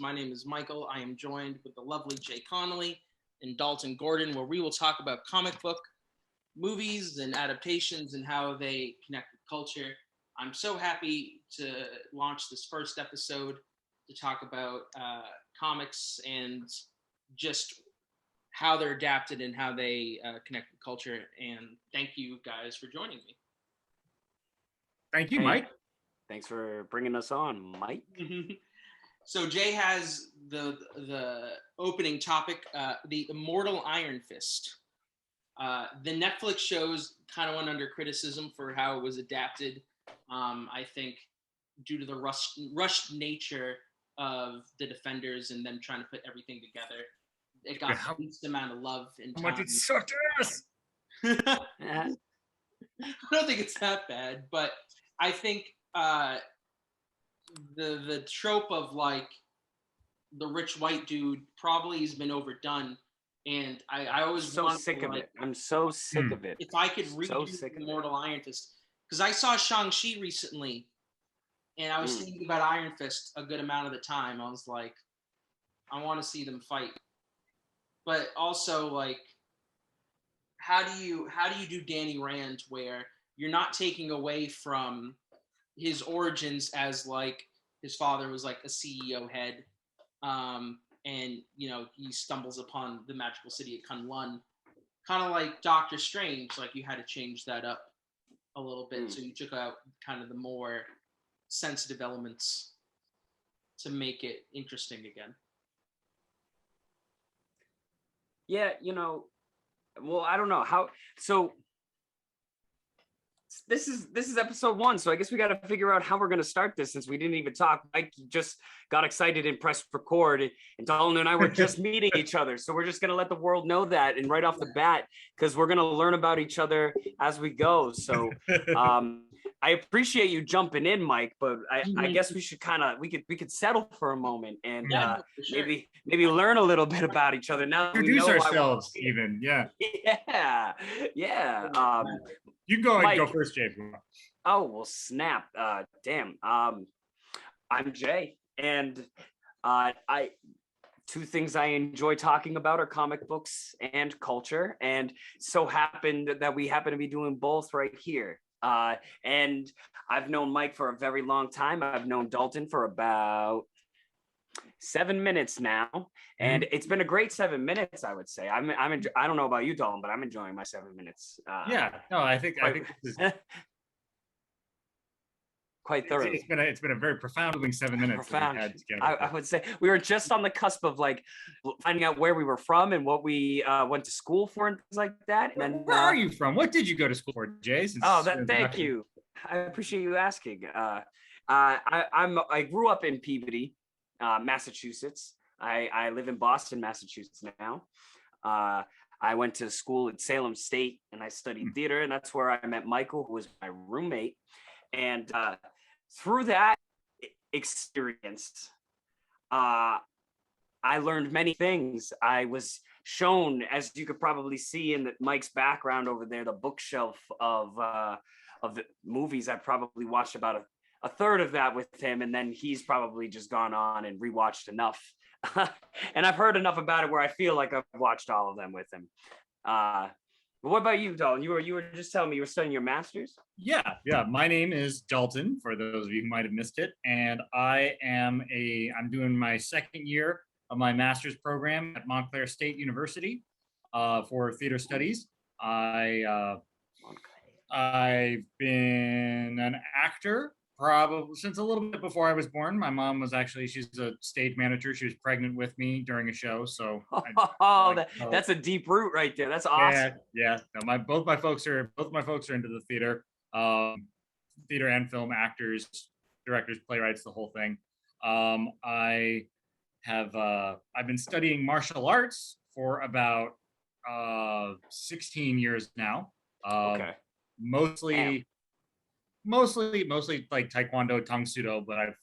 My name is Michael. I am joined with the lovely Jay Connolly and Dalton Gordon, where we will talk about comic book movies and adaptations and how they connect with culture. I'm so happy to launch this first episode to talk about comics and just how they're adapted and how they connect with culture. And thank you guys for joining me. Thank you, Mike. Thanks for bringing us on, Mike. So Jay has the opening topic, the Immortal Iron Fist. The Netflix shows kind of went under criticism for how it was adapted. I think due to the rushed nature of the Defenders and them trying to put everything together, it got the least amount of love and time. How much it sucked ass. I don't think it's that bad, but I think the trope of like the rich white dude probably has been overdone, and I always so sick of it. I'm so sick of it. If I could redo Immortal Iron Fist, because I saw Shang-Chi recently, and I was thinking about Iron Fist a good amount of the time. I was like, I want to see them fight, but also like, how do you do Danny Rand where you're not taking away from his origins as like his father was like a CEO head, and you know he stumbles upon the magical city of Kunlun, kind of like Doctor Strange. Like you had to change that up a little bit, so you took out kind of the more sensitive elements to make it interesting again. Yeah, you know, well, I don't know how. So this is episode 1, so I guess we got to figure out how we're going to start this since we didn't even talk. Mike just got excited and pressed record, and Dalton and I were just meeting each other, so we're just going to let the world know that, and right off the bat, because we're going to learn about each other as we go. So I appreciate you jumping in, Mike, but I guess we should we could settle for a moment and sure. maybe learn a little bit about each other now. Introduce ourselves, even. Yeah. You go and go first, Jay. Oh, well, snap. Damn. I'm Jay, and two things I enjoy talking about are comic books and culture, and so happened that we happen to be doing both right here. And I've known Mike for a very long time. I've known Dalton for about 7 minutes now, and it's been a great 7 minutes. I would say I don't know about you, Dalton, but I'm enjoying my 7 minutes. I think this is quite thorough. It's been a very profound 7 minutes. That we've had together. I would say we were just on the cusp of like finding out where we were from and what we went to school for and things like that. And then, where are you from? What did you go to school for, Jay? Thank you. I appreciate you asking. I grew up in Peabody, Massachusetts. I live in Boston, Massachusetts now. I went to school at Salem State and I studied theater, and that's where I met Michael, who was my roommate. And through that experience, I learned many things. I was shown, as you could probably see in Mike's background over there, the bookshelf of the movies. I probably watched about a third of that with him, and then he's probably just gone on and rewatched enough. And I've heard enough about it where I feel like I've watched all of them with him. But what about you, Dalton? You were just telling me you were studying your master's? Yeah. My name is Dalton, for those of you who might have missed it, and I'm doing my second year of my master's program at Montclair State University for theater studies. I've been an actor probably since a little bit before I was born. My mom was she's a stage manager. She was pregnant with me during a show. So that's a deep root right there. That's awesome. Yeah. No, both my folks are into the theater, theater and film, actors, directors, playwrights, the whole thing. I've been studying martial arts for about 16 years now. Okay. Mostly like Taekwondo, Tang Sudo, but I've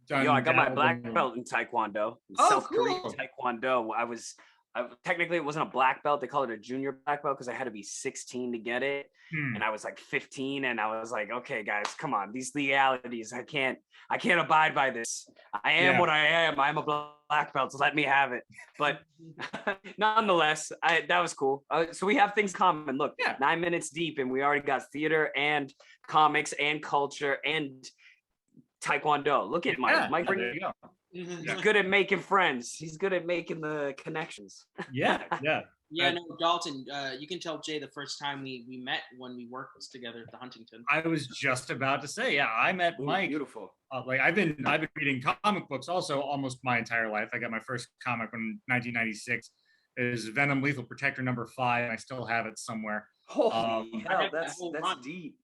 done. I got my black belt in Taekwondo, South Korean Taekwondo. technically it wasn't a black belt. They call it a junior black belt because I had to be 16 to get it. Hmm. And I was like 15, and I was like, okay, guys, come on, these legalities, I can't abide by this. I am what I am. I'm a black belt, so let me have it. But nonetheless, that was cool. So we have things common. Look, 9 minutes deep, and we already got theater and comics and culture and Taekwondo. Look at Mike. Mike, there you go. He's good at making friends. He's good at making the connections. Yeah. Yeah, no, Dalton, you can tell Jay the first time we met when we worked together at the Huntington. I was just about to say, I met Mike. Beautiful. Like I've been reading comic books also almost my entire life. I got my first comic in 1996. It is Venom Lethal Protector number 5. And I still have it somewhere. Holy hell, that's deep.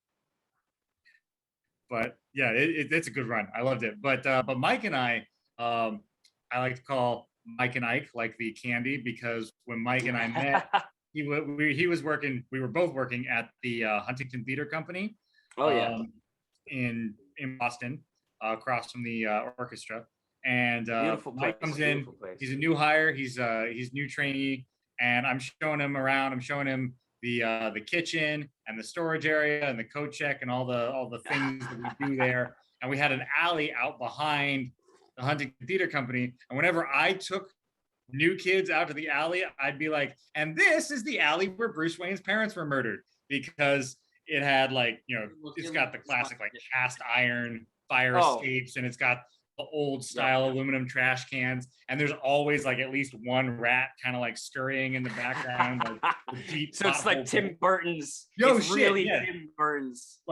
But yeah, it's a good run. I loved it. But Mike and I like to call Mike and Ike like the candy, because when Mike and I met, he was working. We were both working at the Huntington Theater Company. In Boston, across from the orchestra. And Mike comes in. He's a new hire. He's new trainee, and I'm showing him around. I'm showing him the kitchen and the storage area and the coat check and all the things that we do there. And we had an alley out behind the Huntington Theater Company. And whenever I took new kids out to the alley, I'd be like, and this is the alley where Bruce Wayne's parents were murdered, because it had it's got the classic cast iron fire escapes, and it's got the old style aluminum trash cans. And there's always at least one rat kind of scurrying in the background. So it's like Tim Burton's. Tim Burton's.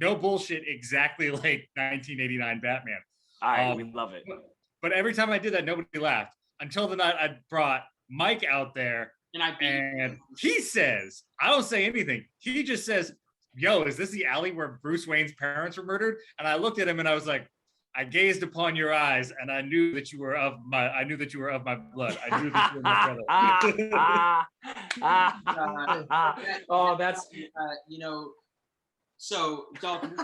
No bullshit, exactly like 1989 Batman. We love it. But every time I did that, nobody laughed until the night I brought Mike out there, and he says, I don't say anything. He just says, "Yo, is this the alley where Bruce Wayne's parents were murdered?" And I looked at him and I was like, I gazed upon your eyes, and I knew that you were of my. I knew that you were of my blood. I knew that you were my brother. That's So Dalton,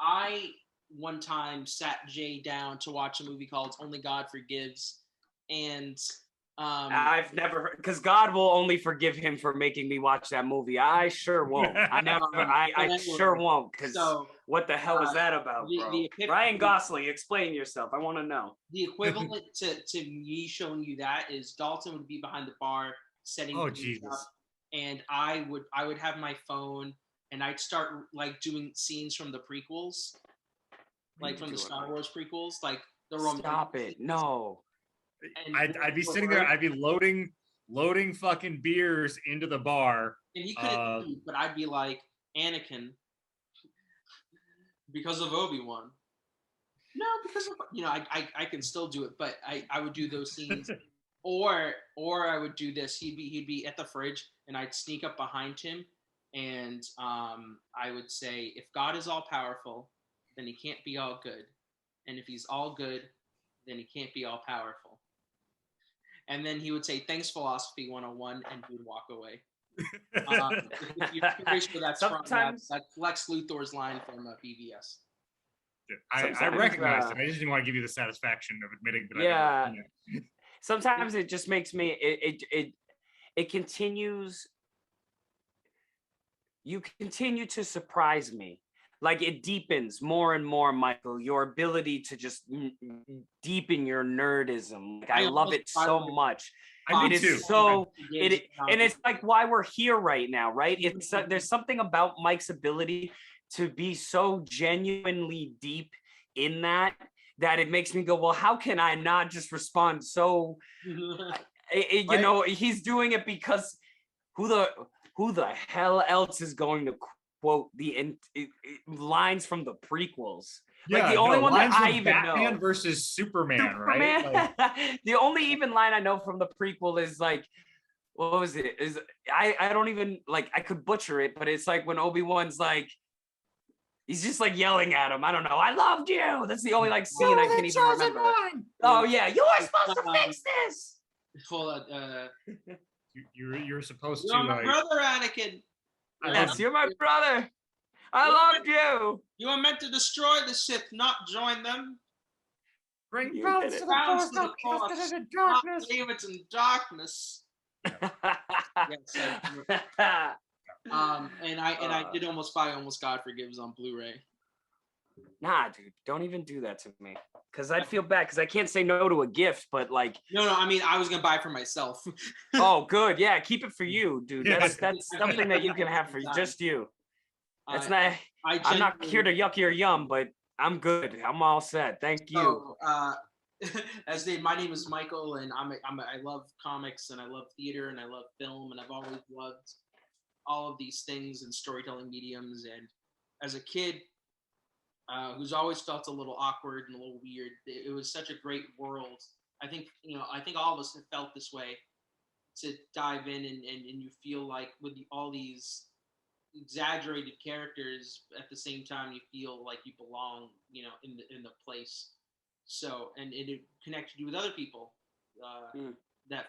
I one time sat Jay down to watch a movie called Only God Forgives, and I've never heard, because God will only forgive him for making me watch that movie. I sure won't. I sure won't, because what the hell is that about, bro? Ryan Gosling, explain yourself. I want to know. The equivalent to me showing you that is Dalton would be behind the bar setting things up, and I would have my phone, and I'd start doing scenes from the prequels, from the Star Wars prequels, the Roman. Stop it! No. I'd be sitting there. I'd be loading fucking beers into the bar. And he couldn't, but I'd be like, Anakin, because of Obi-Wan. No, because of I can still do it, but I would do those scenes, or I would do this. He'd be at the fridge, and I'd sneak up behind him, and I would say, if God is all powerful, then he can't be all good, and if he's all good, then he can't be all powerful. And then he would say, "Thanks, Philosophy 101," and he would walk away. If you're curious where that's from, that's Lex Luthor's line from BVS. I recognize it. I just didn't want to give you the satisfaction of admitting that. Sometimes it just makes me. It continues. You continue to surprise me. It deepens more and more, Michael, your ability to just deepen your nerdism. I love it so much. I do too. And it's why we're here right now, right? It's there's something about Mike's ability to be so genuinely deep in that it makes me go, well, how can I not just respond so? He's doing it because who the hell else is going to quote the lines from the prequels? The only one that I even know. Batman versus Superman, right? The only even line I know from the prequel is what was it? I don't even I could butcher it, but it's when Obi-Wan's he's just yelling at him. I don't know. I loved you. That's the only scene I can even remember. Oh yeah, you were supposed to fix this. Hold on. You're supposed You're my brother, Anakin. Yes, you're my brother. I loved you. You were meant to destroy the Sith, not join them. Bring You balance did to it. the Balance force, to the not cast force, it in not darkness. leave it in darkness. And I did almost buy Almost God Forgives on Blu-ray. Nah, dude, don't even do that to me. Cause I'd feel bad because I can't say no to a gift, but like, No, I mean I was gonna buy it for myself. oh, good, yeah, keep it for you, dude. Yeah. That's something that you can have for just you. That's not. I'm not here to yuck your yum, but I'm good. I'm all set. Thank you. So, my name is Michael, and I love comics, and I love theater, and I love film, and I've always loved all of these things and storytelling mediums. And as a kid, who's always felt a little awkward and a little weird, it was such a great world. I think all of us have felt this way, to dive in and you feel like with all these exaggerated characters, at the same time you feel like you belong, in the place. So and it connected you with other people that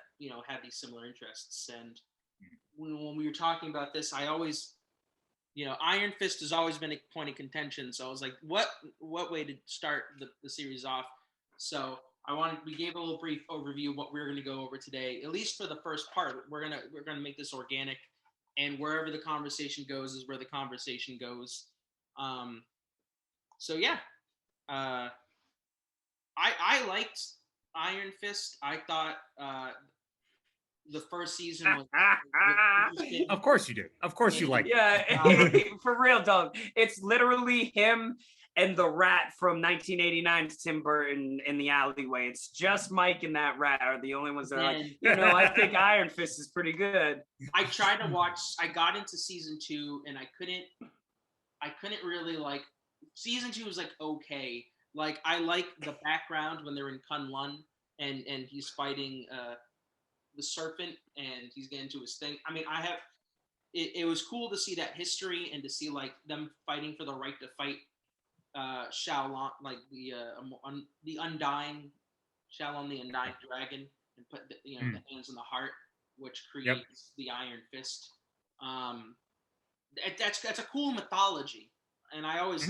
have these similar interests. And when we were talking about this, I always, Iron Fist has always been a point of contention. So I was like, what way to start the series off? So we gave a little brief overview of what we're going to go over today, at least for the first part. We're gonna make this organic, and wherever the conversation goes is where the conversation goes. So yeah, I liked Iron Fist. I thought the first season was interesting. Of course you do. Of course you like. Yeah, for real, dog. It's literally him and the rat from 1989's Tim Burton in the alleyway. It's just Mike and that rat are the only ones that are like, I think Iron Fist is pretty good. I tried to watch. I got into season 2, and I couldn't really like. Season 2 was like okay. Like I like the background when they're in Kunlun and he's fighting the serpent and he's getting to his thing. I mean, it was cool to see that history and to see like them fighting for the right to fight Shaolin, like the Undying, Shaolin the Undying Dragon, and put the hands in the heart, which creates the Iron Fist. That's a cool mythology, and I always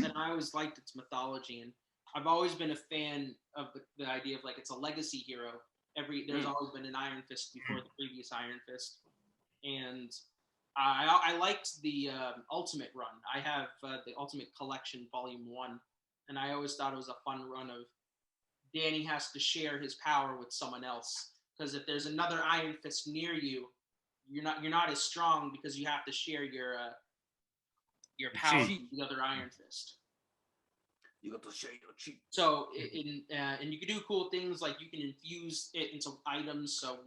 liked its mythology, and I've always been a fan of the idea of like it's a legacy hero. There's always been an Iron Fist before the previous Iron Fist, and I liked the Ultimate run. I have the Ultimate Collection Volume 1, and I always thought it was a fun run of Danny has to share his power with someone else, because if there's another Iron Fist near you, you're not as strong because you have to share your power with the other Iron Fist. You got to share your cheek. So and you can do cool things like you can infuse it into items. So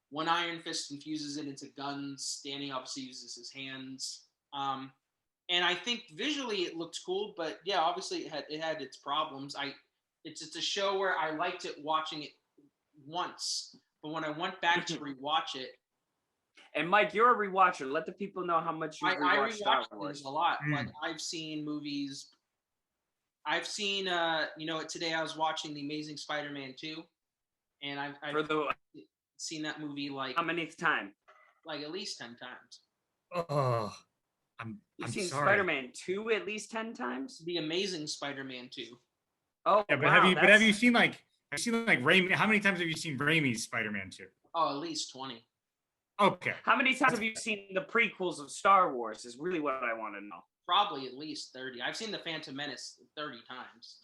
one Iron Fist infuses it into guns. Danny obviously uses his hands. And I think visually it looked cool, but yeah, obviously it had its problems. It's a show where I liked it watching it once, but when I went back to rewatch it. And Mike, you're a rewatcher. Let the people know how much you rewatch Star Wars. A lot. Like I've seen movies. I've seen today I was watching The Amazing Spider-Man 2, and I've seen that movie like how many times? Like at least 10 times. Oh, You've seen sorry. Spider-Man 2 at least 10 times? The Amazing Spider-Man 2. Oh, yeah, but wow, have you seen like Raimi? How many times have you seen Raimi's Spider-Man 2? Oh, at least 20. Okay. How many times have you seen the prequels of Star Wars is really what I want to know. Probably at least 30. I've seen The Phantom Menace 30 times.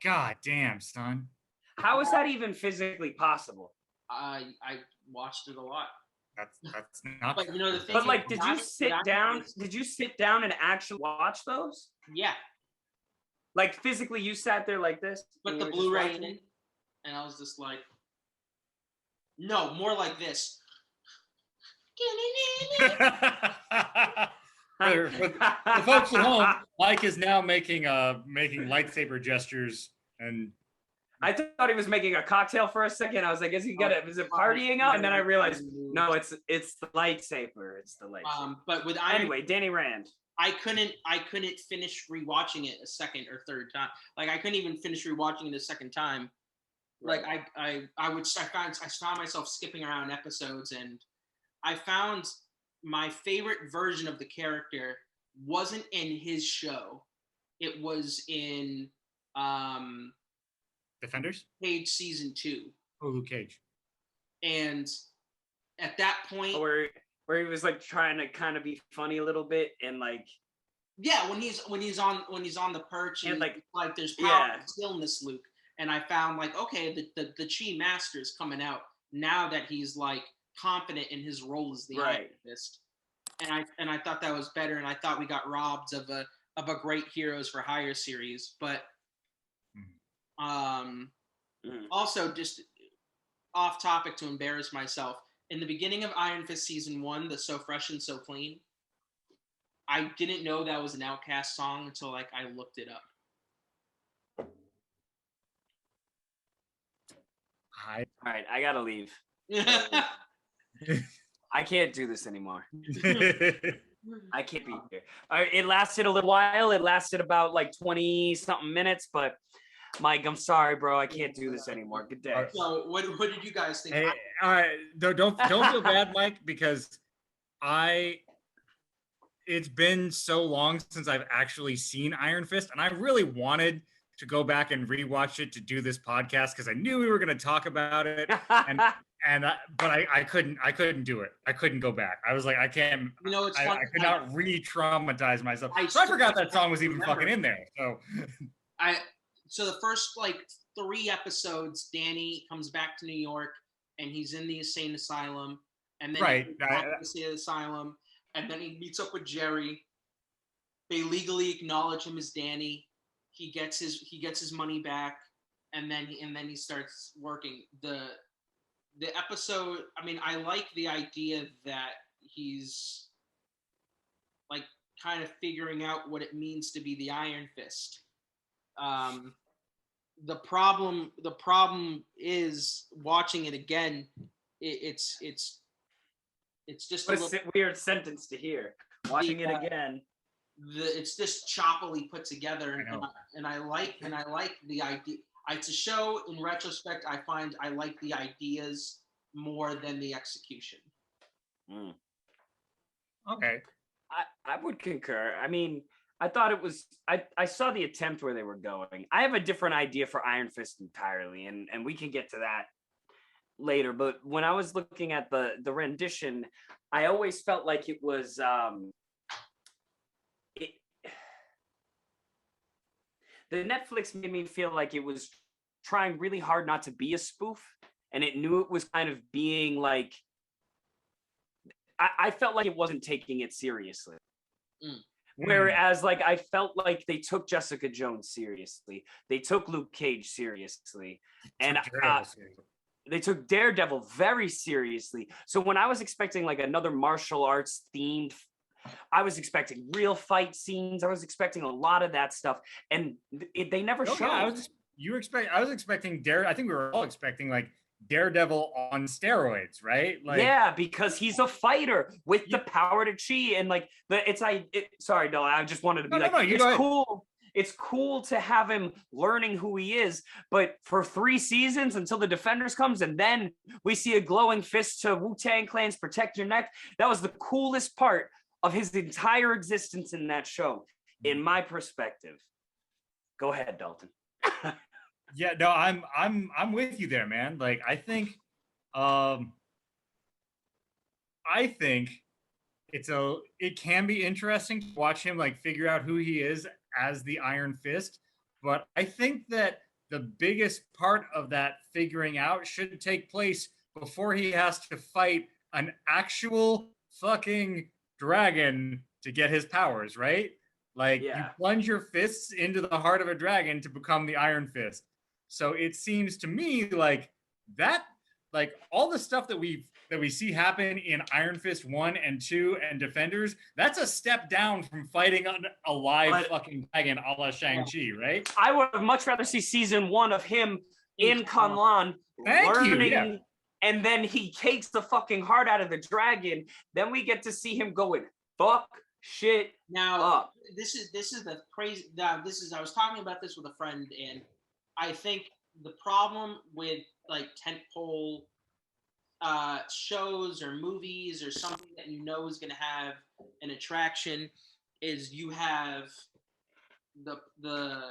God damn, son. How is that even physically possible? I watched it a lot. That's not. But the thing. But like, did you sit down? Did you sit down and actually watch those? Yeah. Like physically, you sat there like this. But the Blu-ray in it, and I was just like, no, more like this. For the folks at home, Mike is now making lightsaber gestures, and I thought he was making a cocktail for a second. I was like, is it partying up? And then I realized, no, it's the lightsaber. It's the lightsaber. But with anyway, Danny Rand. I couldn't finish rewatching it a second or third time. Like I couldn't even finish rewatching it a second time. Right. Like I found myself skipping around episodes, and I found my favorite version of the character wasn't in his show. It was in Defenders? Cage season 2. Oh, Luke Cage. And at that point, where he was like trying to kind of be funny a little bit and like. Yeah, when he's on the perch and like there's power and stillness, Luke. And I found like, okay, the Chi Master is coming out now that he's like confident in his role as the Iron Fist. And I thought that was better, and I thought we got robbed of a great Heroes for Hire series. But also just off topic to embarrass myself, in the beginning of Iron Fist season 1, the So Fresh and So Clean, I didn't know that was an Outkast song until like I looked it up. All right, I gotta leave. I can't do this anymore. I can't be here. It lasted a little while. It lasted about like 20 something minutes, but Mike, I'm sorry, bro. I can't do this anymore. Good day. So what did you guys think? Hey, all right, don't feel bad, Mike, because it's been so long since I've actually seen Iron Fist, and I really wanted to go back and rewatch it to do this podcast because I knew we were going to talk about it, but I couldn't do it. I couldn't go back. I was like, I can't. You know, it's I could not re-traumatize myself. So I forgot that song was even fucking in there. So the first like 3 episodes, Danny comes back to New York and he's in the insane asylum, and then right, he goes back to the insane asylum, and then he meets up with Jerry. They legally acknowledge him as Danny. He gets his money back, and then he starts working. The episode, I mean, I like the idea that he's like kind of figuring out what it means to be the Iron Fist. The problem is watching it again. It's just a weird sentence to hear. Watching it again. It's just choppily put together, and I like the idea. It's a show. In retrospect, I find I like the ideas more than the execution. Okay, I would concur. I mean, I thought it was. I saw the attempt where they were going. I have a different idea for Iron Fist entirely, and we can get to that later. But when I was looking at the rendition, I always felt like it was. The Netflix made me feel like it was trying really hard not to be a spoof, and it knew it was kind of being like. I felt like it wasn't taking it seriously. Whereas, like, I felt like they took Jessica Jones seriously, they took Luke Cage seriously, and they took Daredevil very seriously. So when I was expecting like another martial arts themed, I was expecting real fight scenes. I was expecting a lot of that stuff, and they never showed. Yeah, I was expecting I think we were all expecting like Daredevil on steroids, right? Like, yeah, because he's a fighter with the power to chi, and like sorry, no, I just wanted to be it's cool. It's cool to have him learning who he is, but for 3 seasons until the Defenders comes, and then we see a glowing fist to Wu-Tang Clan's Protect Your Neck. That was the coolest part of his entire existence in that show, in my perspective. Go ahead, Dalton. Yeah, no, I'm with you there, man. Like, I think it can be interesting to watch him like figure out who he is as the Iron Fist, but I think that the biggest part of that figuring out should take place before he has to fight an actual fucking dragon to get his powers, right? Like, you plunge your fists into the heart of a dragon to become the Iron Fist. So it seems to me like that, like all the stuff that we see happen in Iron Fist 1 and 2 and Defenders, that's a step down from fighting a live fucking dragon a la Shang-Chi, right? I would have much rather see season 1 of him in Kunlun learning, and then he takes the fucking heart out of the dragon. Then we get to see him going fuck shit up. This is the crazy. I was talking about this with a friend, and I think the problem with like tentpole shows or movies or something that you know is going to have an attraction is you have the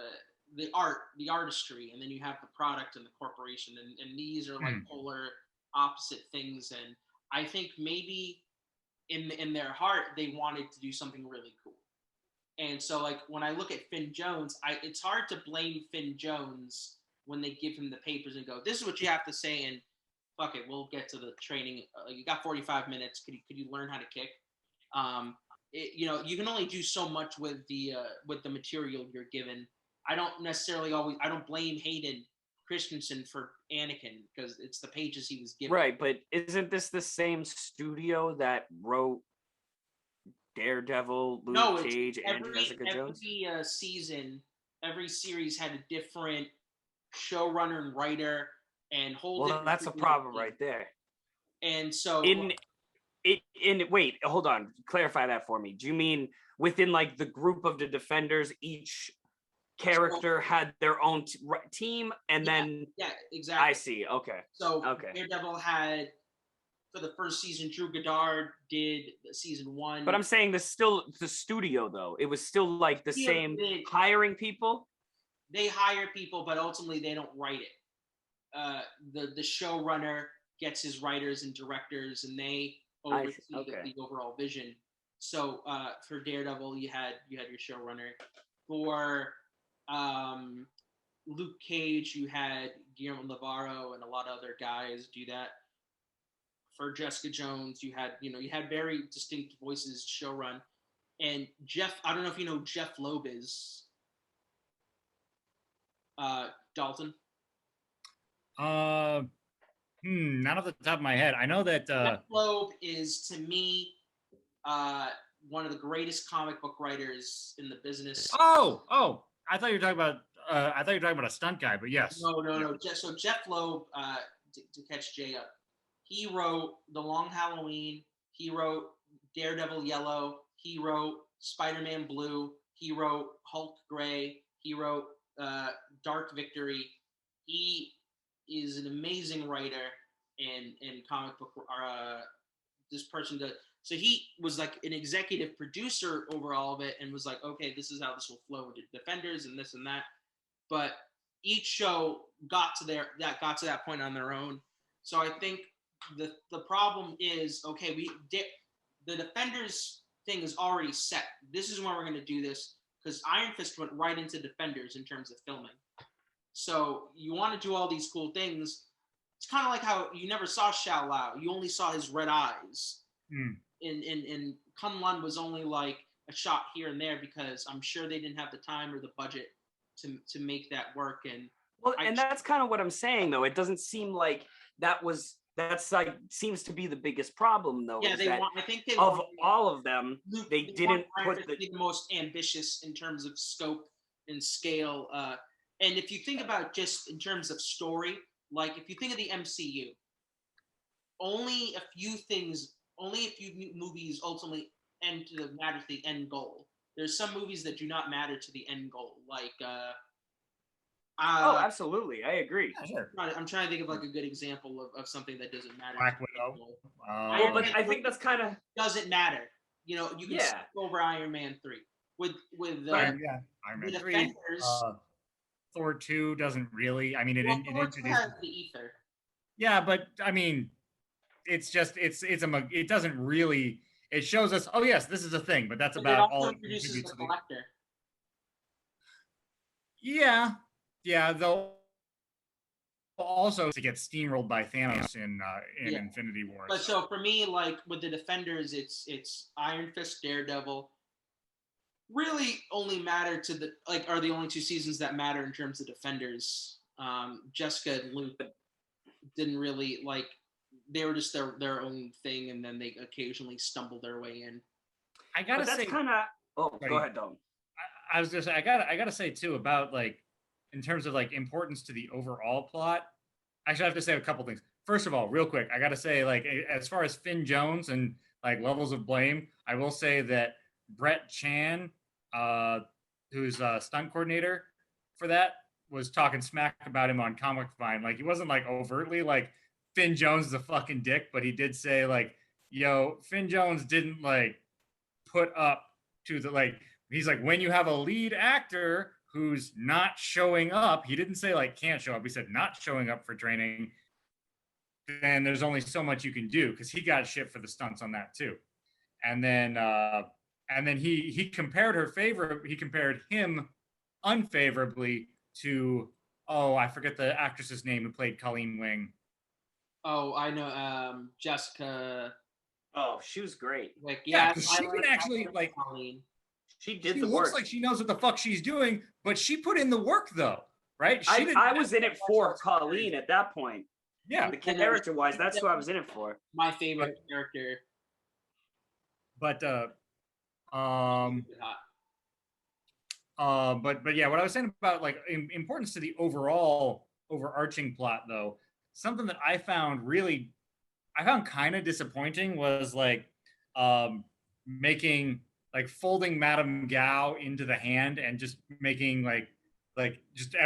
the art, the artistry, and then you have the product and the corporation, and these are like polar opposite things. And I think maybe in their heart they wanted to do something really cool. And so like when I look at Finn Jones, it's hard to blame Finn Jones when they give him the papers and go, "This is what you have to say," and fuck it, we'll get to the training. You got 45 minutes. Could you learn how to kick? You can only do so much with the material you're given. I don't blame Hayden Christensen for Anakin because it's the pages he was given. Right, but isn't this the same studio that wrote Daredevil, Luke Cage, and Jessica Jones? Every season, every series had a different showrunner and writer and whole. Well, that's a problem right there. And so wait, hold on, clarify that for me. Do you mean within like the group of the Defenders, each character had their own team, and then exactly. I see. Okay. So Daredevil had, for the first season, Drew Goddard did season 1. But I'm saying this still the studio though. It was still like the same hiring people. They hire people, but ultimately they don't write it. The showrunner gets his writers and directors, and they oversee the overall vision. So for Daredevil, you had your showrunner. For Luke Cage, you had Guillermo Navarro and a lot of other guys do that. For Jessica Jones, you had very distinct voices showrun. And Jeff, I don't know if you know Jeff Loeb is. Dalton. Not off the top of my head. I know that Jeff Loeb is, to me, one of the greatest comic book writers in the business. Oh! I thought you were talking about a stunt guy, but yes. No. So Jeff Loeb, to catch Jay up, he wrote The Long Halloween. He wrote Daredevil Yellow. He wrote Spider-Man Blue. He wrote Hulk Gray. He wrote Dark Victory. He is an amazing writer and comic book. This person does. So he was like an executive producer over all of it and was like, okay, this is how this will flow into Defenders and this and that. But each show got to that point on their own. So I think the problem is, okay, the Defenders thing is already set. This is when we're going to do this, because Iron Fist went right into Defenders in terms of filming. So you want to do all these cool things. It's kind of like how you never saw Shao Lao. You only saw his red eyes. And Kunlun was only like a shot here and there because I'm sure they didn't have the time or the budget to make that work. And that's kind of what I'm saying, though. It doesn't seem like that's like seems to be the biggest problem, though. Yeah, I think all of them, they didn't put the most ambitious in terms of scope and scale. And if you think about just in terms of story, like if you think of the MCU, only a few movies ultimately matter to the end goal. There's some movies that do not matter to the end goal, like absolutely, I agree. I'm trying to think of like a good example of something that doesn't matter. Black Widow. But I think that's kind of doesn't matter. You can skip over Iron Man 3 with Iron Man 3. Defenders. Thor 2 doesn't really. I mean, it introduces the ether. Yeah, but I mean, it's it doesn't really. It shows us, oh yes, this is a thing, but that's about all. It introduces the Collector. Yeah, though. Also, to get steamrolled by Thanos in Infinity War. But so for me, like with the Defenders, it's Iron Fist, Daredevil. Really, only matter to are the only two seasons that matter in terms of Defenders. Jessica and Luke didn't really like. They were just their own thing, and then they occasionally stumbled their way in. I gotta say, that's kind of. Oh, go ahead, Dom. I was just I gotta say too about like in terms of like importance to the overall plot. Actually, I have to say a couple things. First of all, real quick, I gotta say like as far as Finn Jones and like levels of blame, I will say that Brett Chan, who's a stunt coordinator for that, was talking smack about him on Comic Vine. Like he wasn't like overtly like Finn Jones is a fucking dick, but he did say like, yo, Finn Jones didn't like put up to the like, he's like, when you have a lead actor who's not showing up, he didn't say like can't show up, he said not showing up for training, then there's only so much you can do, because he got shit for the stunts on that too. And then he compared him unfavorably to, oh, I forget the actress's name who played Colleen Wing. Oh, I know, Jessica. Oh, she was great. Like, Yeah, yeah, because she can actually like. Colleen. She did She the looks work. like she knows what the fuck she's doing, but she put in the work though, right? I was in it for Colleen at that point. Yeah, The character-wise, that's who I was in it for. My favorite character. but Hot. but yeah, what I was saying about like importance to the overall overarching plot, though, something that I found kind of disappointing was like making like folding Madame Gao into the hand and just making like just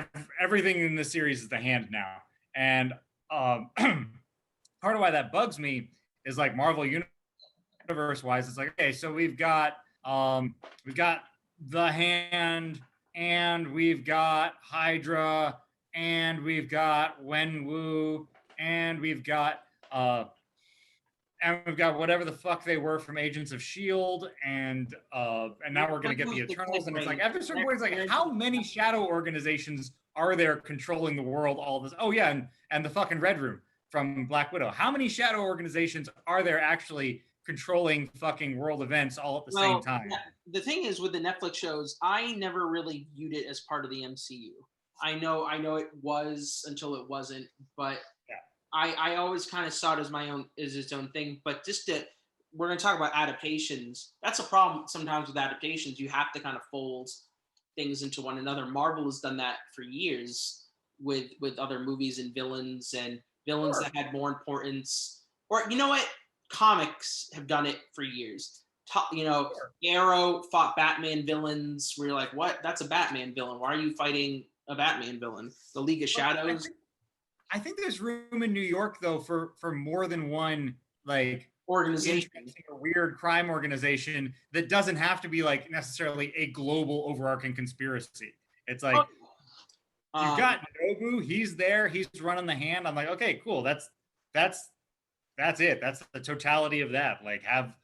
everything in the series is the hand now. And part of why that bugs me is like Marvel Universe wise, it's like, okay, so we've got the hand, and we've got Hydra, and we've got Wenwu, and we've got whatever the fuck they were from Agents of S.H.I.E.L.D. and now we're gonna get the Eternals, and it's like after a certain point, it's like how many shadow organizations are there controlling the world? All this, oh yeah, and the fucking Red Room from Black Widow. How many shadow organizations are there actually controlling fucking world events all at the same time? Yeah. The thing is with the Netflix shows, I never really viewed it as part of the MCU. I know it was until it wasn't, but yeah. I always kind of saw it as its own thing. But we're going to talk about adaptations. That's a problem sometimes with adaptations. You have to kind of fold things into one another. Marvel has done that for years with other movies and villains sure. that had more importance. Or you know what? Comics have done it for years. Sure. Arrow fought Batman villains. Where you're like, what? That's a Batman villain. Why are you fighting a Batman villain? The League of Shadows. I think there's room in New York though for more than one like organization, a weird crime organization that doesn't have to be like necessarily a global overarching conspiracy. It's like you've got Nobu, he's there, he's running the hand. I'm like, okay, cool. That's it. That's the totality of that. Like have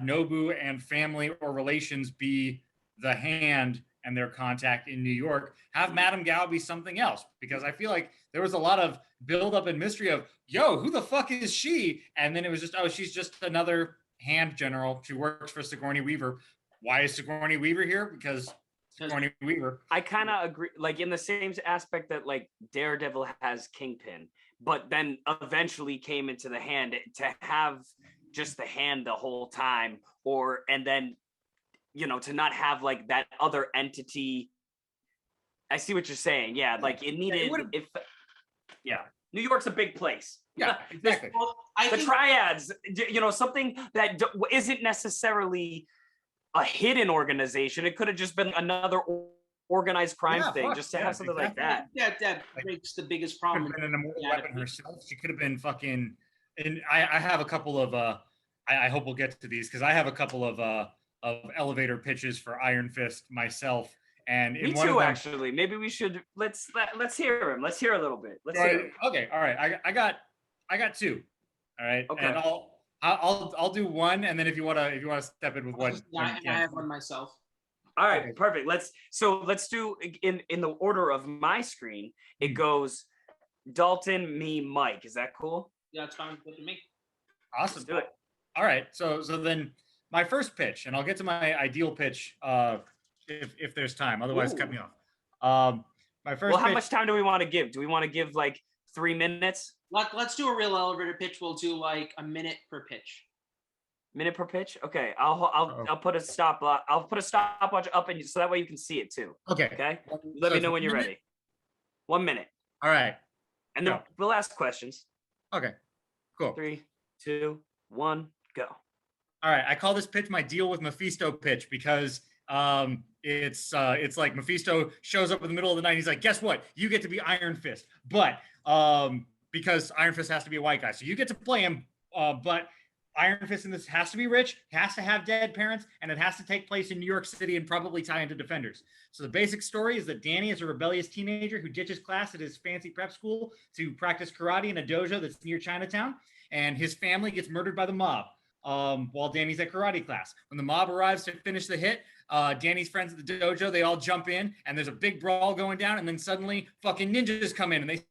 Nobu and family or relations be the hand and their contact in New York. Have Madame Gao be something else, because I feel like there was a lot of buildup and mystery of, yo, who the fuck is she? And then it was just, oh, she's just another hand general. She works for Sigourney Weaver. Why is Sigourney Weaver here? Because Sigourney Weaver. I kind of agree, like in the same aspect that like Daredevil has Kingpin, but then eventually came into the hand to have just the hand the whole time, and then to not have like that other entity. I see what you're saying. Yeah, like it needed. New York's a big place. Yeah, exactly. Well, the triads, something that isn't necessarily a hidden organization. It could have just been another organized crime thing, just to have something like that. Yeah, that makes the biggest problem. Could have been an immortal weapon herself. She could have been fucking. And I have a couple of. I hope we'll get to these because I have a couple of elevator pitches for Iron Fist myself. And me too, actually. Maybe we should let's hear him. Let's hear a little bit. Let's hear him. Okay, all right. I got two. All right. Okay. And I'll do one, and then if you wanna step in with one. I have one myself. All right, okay. Perfect. Let's do in the order of my screen. It goes Dalton, me, Mike. Is that cool? Yeah, it's fine with me. Awesome. Let's do it. All right. So then my first pitch, and I'll get to my ideal pitch if there's time. Otherwise, cut me off. My first. Well, how much time do we want to give? Do we want to give like 3 minutes? Let's do a real elevator pitch. We'll do like a minute per pitch. Minute per pitch? Okay. I'll put a stop. I'll put a stopwatch up, and so that way you can see it too. Okay. Okay. Let me know when you're ready. 1 minute. All right. And then we'll ask questions. Okay. Cool. 3, 2, 1, go. All right. I call this pitch my deal with Mephisto pitch because it's like Mephisto shows up in the middle of the night. He's like, guess what? You get to be Iron Fist, but because Iron Fist has to be a white guy, so you get to play him. But Iron Fist in this has to be rich, has to have dead parents, and it has to take place in New York City and probably tie into Defenders. So the basic story is that Danny is a rebellious teenager who ditches class at his fancy prep school to practice karate in a dojo that's near Chinatown, and his family gets murdered by the mob while Danny's at karate class. When the mob arrives to finish the hit, Danny's friends at the dojo, they all jump in, and there's a big brawl going down, and then suddenly fucking ninjas come in, and they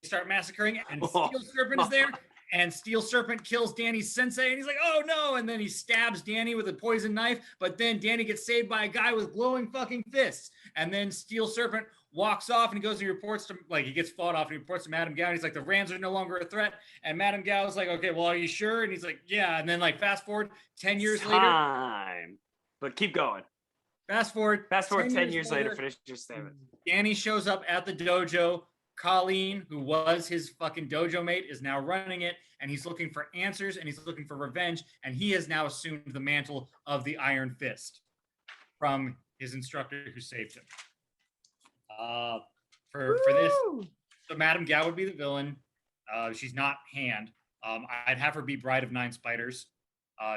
start massacring, and Steel Serpent is there, and Steel Serpent kills Danny's sensei, and he's like, oh no, and then he stabs Danny with a poison knife, but then Danny gets saved by a guy with glowing fucking fists, and then Steel Serpent walks off, and he goes and reports to, like, he gets fought off, and he reports to Madame Gao, and he's like, the Rands are no longer a threat, and Madame Gao is like, okay, well, are you sure? And he's like, yeah, and then, like, fast forward 10 years later. But keep going. Fast forward 10 years later, finish your statement. Danny shows up at the dojo. Colleen, who was his fucking dojo mate, is now running it, and he's looking for answers, and he's looking for revenge, and he has now assumed the mantle of the Iron Fist from his instructor who saved him. For this, so Madame Gao would be the villain. She's not Hand. I'd have her be Bride of Nine Spiders.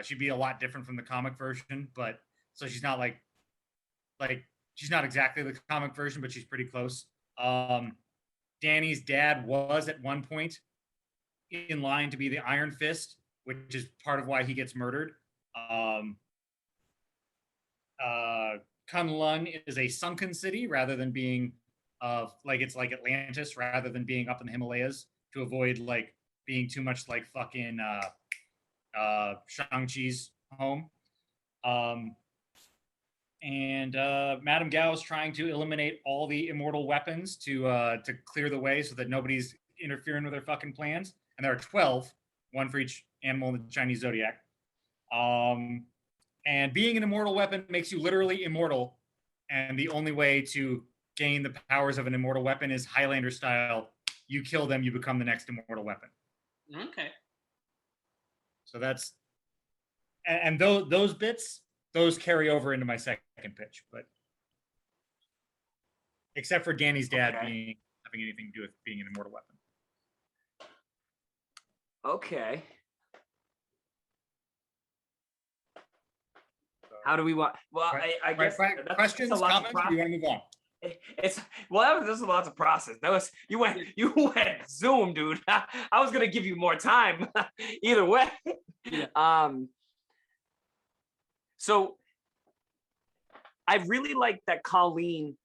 She'd be a lot different from the comic version, but so she's not like she's not exactly the comic version, but she's pretty close. Danny's dad was at one point in line to be the Iron Fist, which is part of why he gets murdered. Kunlun is a sunken city rather than being it's like Atlantis rather than being up in the Himalayas to avoid like being too much like fucking Shang-Chi's home. And Madame Gao is trying to eliminate all the immortal weapons to clear the way so that nobody's interfering with her fucking plans. And there are 12, one for each animal in the Chinese zodiac. And being an immortal weapon makes you literally immortal. And the only way to gain the powers of an immortal weapon is Highlander style. You kill them, you become the next immortal weapon. Okay. So that's, and those bits, those carry over into my second pitch, but except for Danny's dad having anything to do with being an immortal weapon. Okay. How do we want? Well, I guess questions, comments. Do you want to move on? There's lots of process. You went Zoom, dude. I was gonna give you more time. Either way. Yeah. So I really like that Colleen,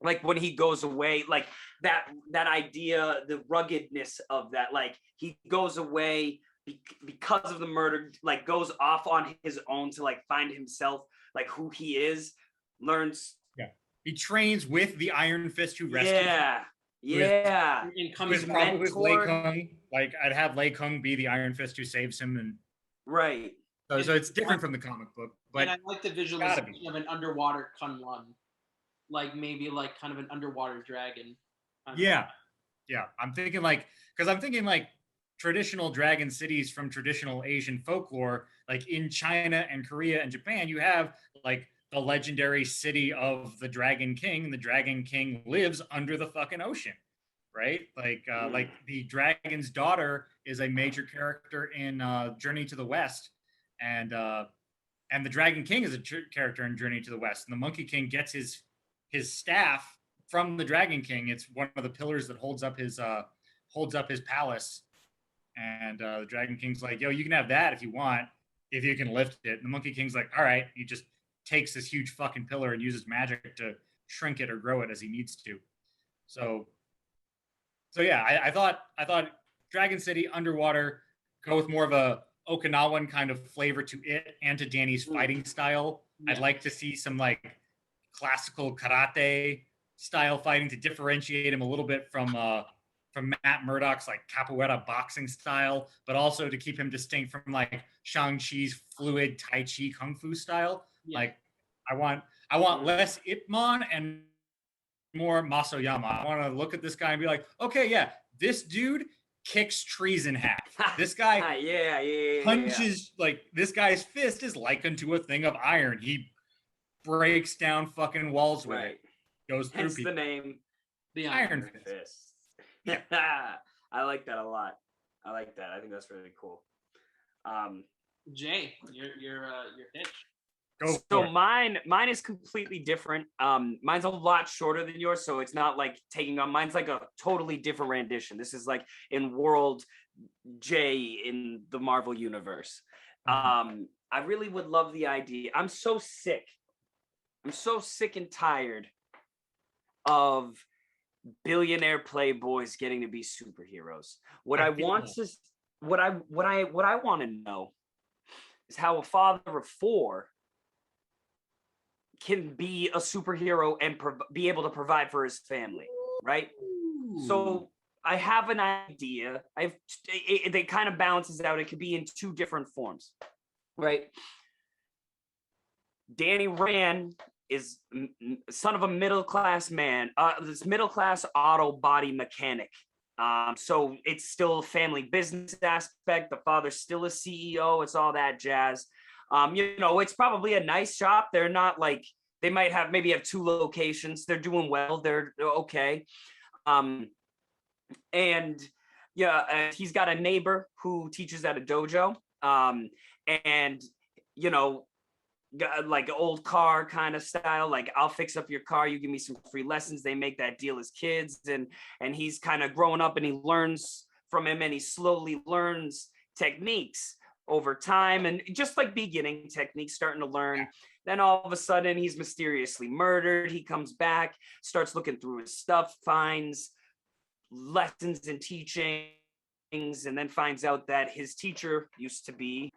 like when he goes away, like that idea, the ruggedness of that, like he goes away because of the murder, like goes off on his own to like find himself, like who he is, learns. Yeah, he trains with the Iron Fist who rescues him. Yeah. With Lei Kung. Like I'd have Lei Kung be the Iron Fist who saves him, and right. So it's different from the comic book, but and I like the visualization of an underwater Kunlun, like maybe like kind of an underwater dragon. Yeah. I'm thinking like traditional dragon cities from traditional Asian folklore, like in China and Korea and Japan, you have like the legendary city of the Dragon King. The Dragon King lives under the fucking ocean, right? Like the dragon's daughter is a major character in Journey to the West. And the Dragon King is a character in Journey to the West. And the Monkey King gets his staff from the Dragon King. It's one of the pillars that holds up his palace. And the Dragon King's like, yo, you can have that if you want, if you can lift it. And the Monkey King's like, all right. He just takes this huge fucking pillar and uses magic to shrink it or grow it as he needs to. So yeah, I thought Dragon City underwater, go with more of a Okinawan kind of flavor to it and to Danny's fighting style. Yeah. I'd like to see some like classical karate style fighting to differentiate him a little bit from Matt Murdock's like capoeira boxing style, but also to keep him distinct from like Shang-Chi's fluid Tai Chi Kung Fu style. Yeah. Like I want less Ip Man and more Masoyama. I want to look at this guy and be like, okay, yeah, this dude kicks trees in half. This guy punches like this guy's fist is likened to a thing of iron. He breaks down fucking walls with it. Goes through Hence people. The name, the Iron Fist. Yeah. I like that a lot. I like that. I think that's really cool. Jay, your pitch. Go So for it. mine is completely different. Mine's a lot shorter than yours, so it's not like taking on. Mine's like a totally different rendition. This is like in World J in the Marvel universe. I really would love the idea. I'm so sick and tired of billionaire playboys getting to be superheroes. What I want to know is how a father of 4 can be a superhero and be able to provide for his family, right? So I have an idea. It kind of balances out. It could be in 2 different forms, right? Danny Rand is son of a middle-class man, this middle-class auto body mechanic. So it's still a family business aspect. The father's still a CEO. It's all that jazz. It's probably a nice shop. They're not like, they might have 2 locations. They're doing well. They're okay. And he's got a neighbor who teaches at a dojo. And like old car kind of style, like I'll fix up your car, you give me some free lessons. They make that deal as kids, and he's kind of growing up, and he learns from him, and he slowly learns techniques over time, and just like beginning techniques, starting to learn. Then all of a sudden he's mysteriously murdered. He comes back, starts looking through his stuff, finds lessons and teachings, and then finds out that his teacher used to be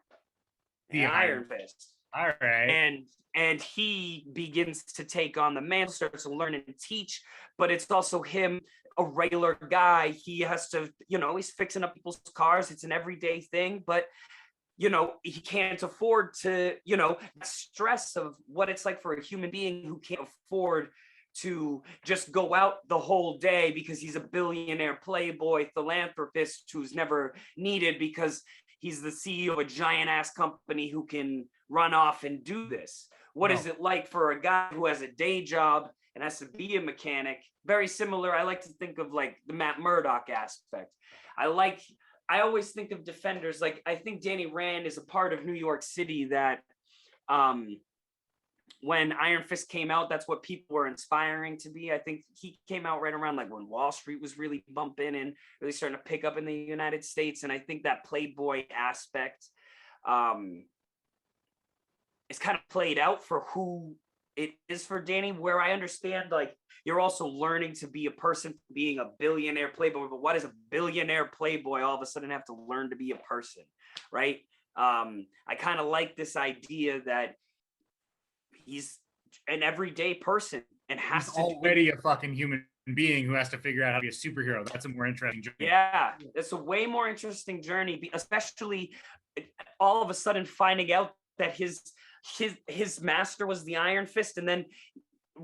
the Iron Fist. All right. And he begins to take on the mantle, starts to learn and teach, but it's also him, a regular guy. He has to, he's fixing up people's cars. It's an everyday thing, but he can't afford to, stress of what it's like for a human being who can't afford to just go out the whole day because he's a billionaire playboy philanthropist who's never needed because he's the CEO of a giant ass company who can run off and do this. What is it like for a guy who has a day job and has to be a mechanic? Very similar. I like to think of like the Matt Murdock aspect. I always think of Defenders. Like, I think Danny Rand is a part of New York City that when Iron Fist came out, that's what people were inspiring to be. I think he came out right around like when Wall Street was really bumping and really starting to pick up in the United States. And I think that playboy aspect is kind of played out for who it is for Danny, where I understand like you're also learning to be a person being a billionaire playboy, but why does a billionaire playboy all of a sudden have to learn to be a person, right? I kind of like this idea that he's an everyday person and has to already a fucking human being who has to figure out how to be a superhero. That's a more interesting journey. Yeah, it's a way more interesting journey, especially all of a sudden finding out that his master was the Iron Fist, and then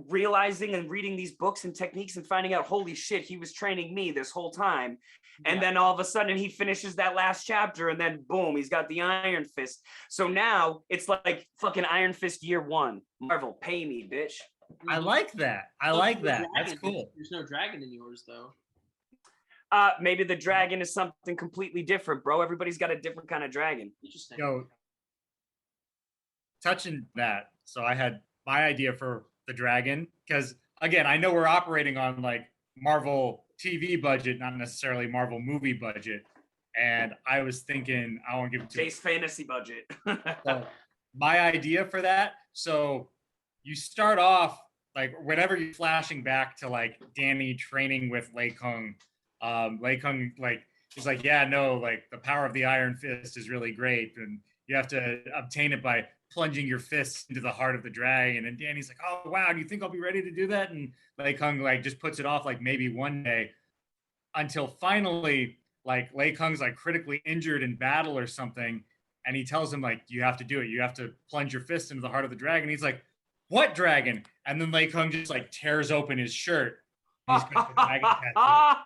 realizing and reading these books and techniques and finding out, holy shit, he was training me this whole time. And then all of a sudden he finishes that last chapter, and then boom, he's got the Iron Fist. So now it's like fucking Iron Fist year 1. Marvel, pay me, bitch. I like that. That's cool. There's no dragon in yours though. Maybe the dragon is something completely different, bro. Everybody's got a different kind of dragon. Interesting. Yo, touching that, so I had my idea for the dragon, because again, I know we're operating on like Marvel TV budget, not necessarily Marvel movie budget, and I was thinking I won't give it to Chase fantasy budget. So my idea for that, so you start off like whenever you're flashing back to like Danny training with Lei Kung, like he's like, yeah, no, like the power of the Iron Fist is really great, and you have to obtain it by plunging your fists into the heart of the dragon. And Danny's like, oh wow, do you think I'll be ready to do that? And Lei Kung like just puts it off like maybe one day, until finally like Lei Kung's like critically injured in battle or something, and he tells him like, you have to do it, you have to plunge your fist into the heart of the dragon. He's like, what dragon? And then Lei Kung just like tears open his shirt. He's got the dragon tattoo.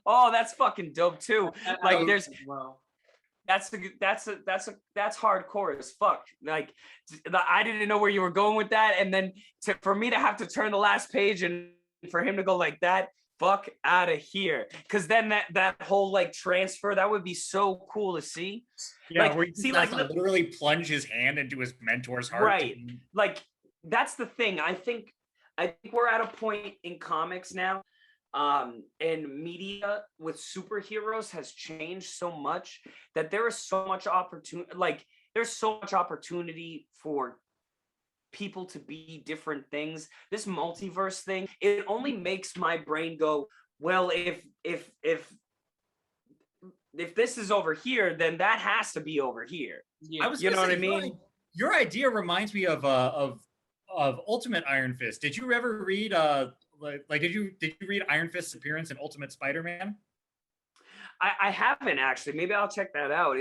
Oh, that's fucking dope too. Like there's well, that's hardcore as fuck. Like I didn't know where you were going with that, and then for me to have to turn the last page and for him to go like that, fuck out of here. Because then that whole like transfer, that would be so cool to see. Yeah, like, where he see, has like, to literally plunge his hand into his mentor's heart. right. Like, that's the thing. I think we're at a point in comics now, and media with superheroes has changed so much that there is so much opportunity. Like, there's so much opportunity for people to be different things. This multiverse thing, it only makes my brain go, well, if this is over here, then that has to be over here. Yeah. You know what I mean? Your idea reminds me of Ultimate Iron Fist. Did you ever read did you read Iron Fist's appearance in Ultimate Spider-Man? I haven't actually. Maybe I'll check that out.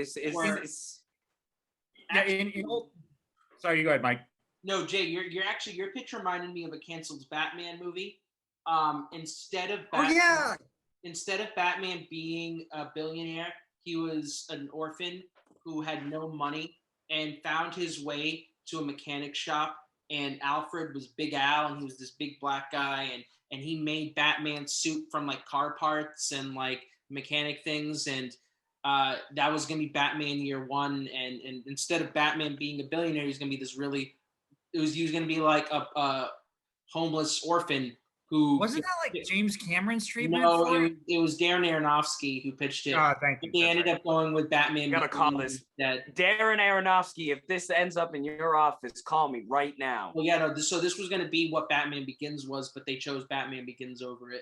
Sorry, you go ahead, Mike. No, Jay, your pitch reminded me of a canceled Batman movie. Instead of Batman being a billionaire, he was an orphan who had no money and found his way to a mechanic shop. And Alfred was Big Al, and he was this big black guy, and he made Batman's suit from like car parts and like mechanic things, and that was gonna be Batman Year One. And instead of Batman being a billionaire, he's gonna be this really he was going to be like a homeless orphan who wasn't that like James Cameron's treatment? No, it was Darren Aronofsky who pitched it. Thank you. They ended up going with Batman. You gotta call this Darren Aronofsky. If this ends up in your office, call me right now. Well, yeah, no. So this was going to be what Batman Begins was, but they chose Batman Begins over it.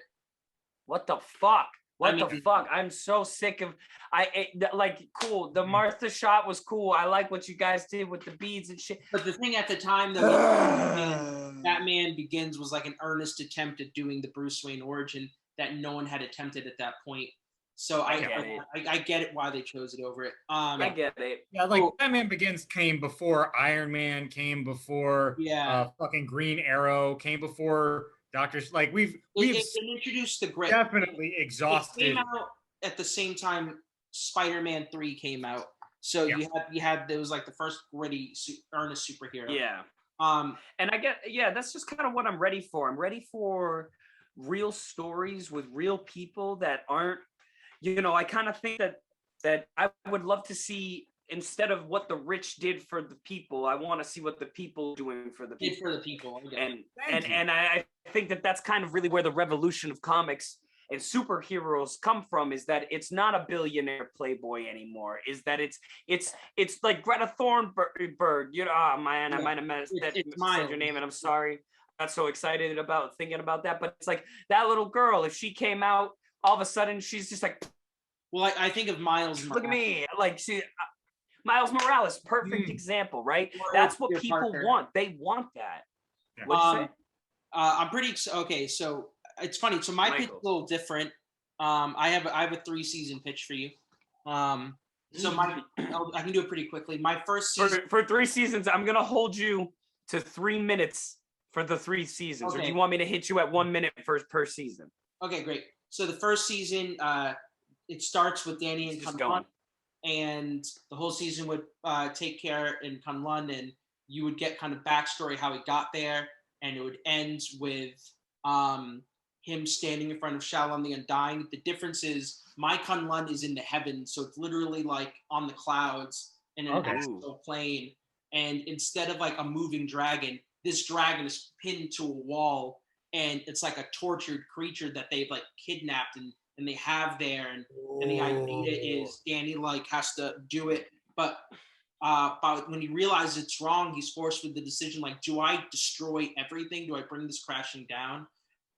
What the fuck? The fuck? I'm so sick of cool. The Martha shot was cool. I like what you guys did with the beads and shit. But the thing at the time though, Batman Begins was like an earnest attempt at doing the Bruce Wayne origin that no one had attempted at that point. So I get it why they chose it over it. I get it. Yeah, like Batman Begins came before Iron Man, came before fucking Green Arrow, came before Doctors. Like we've introduced the grit. Definitely exhausted. It came out at the same time Spider-Man 3 came out. So you had there was like the first gritty earnest superhero. Yeah. And I get that's just kind of what I'm ready for. I'm ready for real stories with real people that aren't, I kind of think that I would love to see, instead of what the rich did for the people, I want to see what the people are doing for the people. And I think that that's kind of really where the revolution of comics and superheroes come from, is that it's not a billionaire playboy anymore, is that it's like Greta Thunberg, I might have said your name and I'm sorry. I got so excited about thinking about that, but it's like that little girl, if she came out, all of a sudden she's just like, well, I think of Miles Morales. Look at me, like Miles Morales, perfect example, right? That's what people want. They want that. What'd you say? I'm pretty okay. So it's funny. So my pitch is a little different. I have a 3-season pitch for you. So I can do it pretty quickly. My first season for 3 seasons, I'm gonna hold you to 3 minutes for the 3 seasons. Okay. Or do you want me to hit you at 1 minute per season? Okay, great. So the first season, it starts with Danny and Kunlun, and the whole season would take care in Kunlun, and you would get kind of backstory how he got there, and it would end with him standing in front of Shalom the Undying. The difference is my Kunlun is in the heavens, so it's literally like on the clouds in an astral plane, and instead of like a moving dragon, this dragon is pinned to a wall, and it's like a tortured creature that they've like kidnapped and they have there, and the idea is Danny like has to do it, but when he realizes it's wrong, he's forced with the decision like, do I destroy everything? Do I bring this crashing down?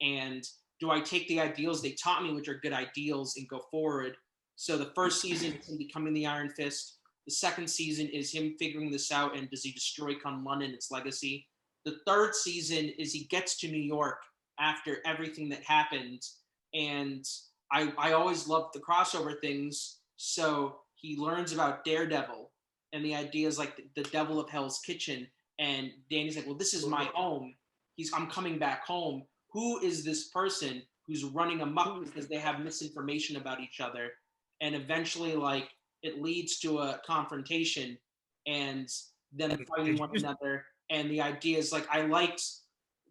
And do I take the ideals they taught me, which are good ideals, and go forward? So the first season is him becoming the Iron Fist. The second season is him figuring this out, and does he destroy Kunlun and its legacy? The third season is he gets to New York after everything that happened, and I always loved the crossover things. So he learns about Daredevil, and the idea is like the devil of Hell's Kitchen. And Danny's like, well, this is my home. I'm coming back home. Who is this person who's running amok because they have misinformation about each other? And eventually, like, it leads to a confrontation and them fighting one another. And the idea is like, I liked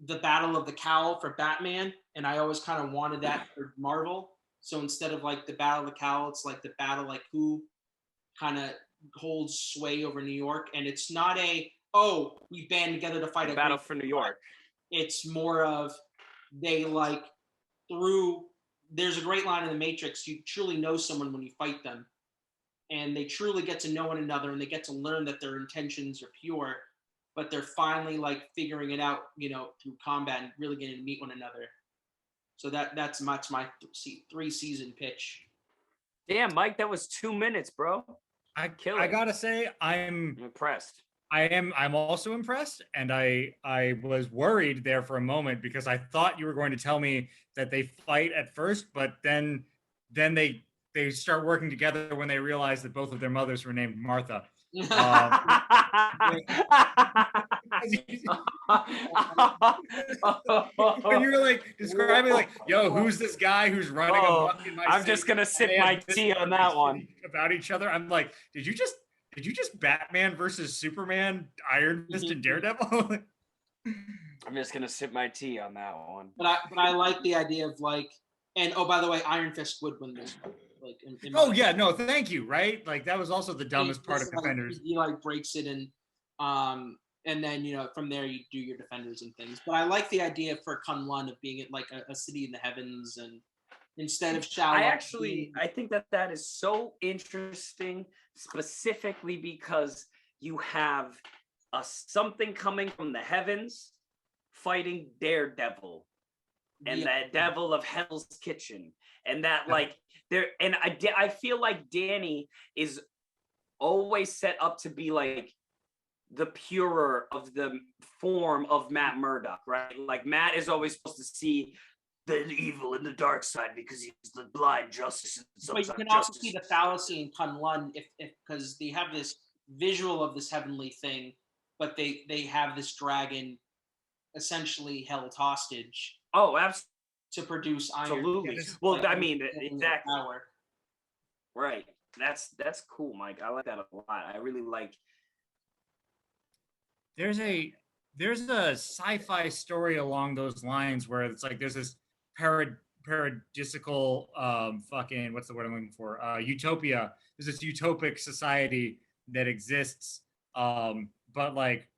the Battle of the Cowl for Batman, and I always kind of wanted that for Marvel. So instead of like the Battle of the Cowl, it's like the battle like who kind of holds sway over New York, and it's not a we band together to fight a battle for New York. It's more of they like through. There's a great line in The Matrix. You truly know someone when you fight them, and they truly get to know one another, and they get to learn that their intentions are pure, but they're finally like figuring it out, through combat and really getting to meet one another. So that's my 3-season pitch. Damn, Mike, that was 2 minutes, bro. I gotta say, I'm impressed. I'm also impressed, and I was worried there for a moment because I thought you were going to tell me that they fight at first, but then they start working together when they realize that both of their mothers were named Martha. When you were like describing like, yo, who's this guy who's running a buck in my I'm city? just gonna sip my tea on that one. About each other. I'm like, did you just Batman versus Superman, Iron Fist, and Daredevil? I'm just gonna sip my tea on that one. But I like the idea of like, and by the way, Iron Fist would win this. Like, no, thank you. Right, like that was also the dumbest part of Defenders. He like breaks it and then from there you do your Defenders and things. But I like the idea for Kunlun of being like a city in the heavens, and instead of Shaolin. I think that is so interesting, specifically because you have something coming from the heavens fighting Daredevil and that devil of Hell's Kitchen, and that like there, and I feel like Danny is always set up to be like the purer of the form of Matt Murdock, right? Like Matt is always supposed to see the evil in the dark side because he's the blind justice. But you can also see the fallacy in Kunlun if because they have this visual of this heavenly thing, but they have this dragon essentially held hostage. Oh, absolutely. To produce iron. Absolutely. Well, I mean, exactly. Power. Right. That's cool, Mike. I like that a lot. I really like. There's a sci-fi story along those lines where it's like there's this paradisical fucking what's the word I'm looking for? Utopia. There's this utopic society that exists, but like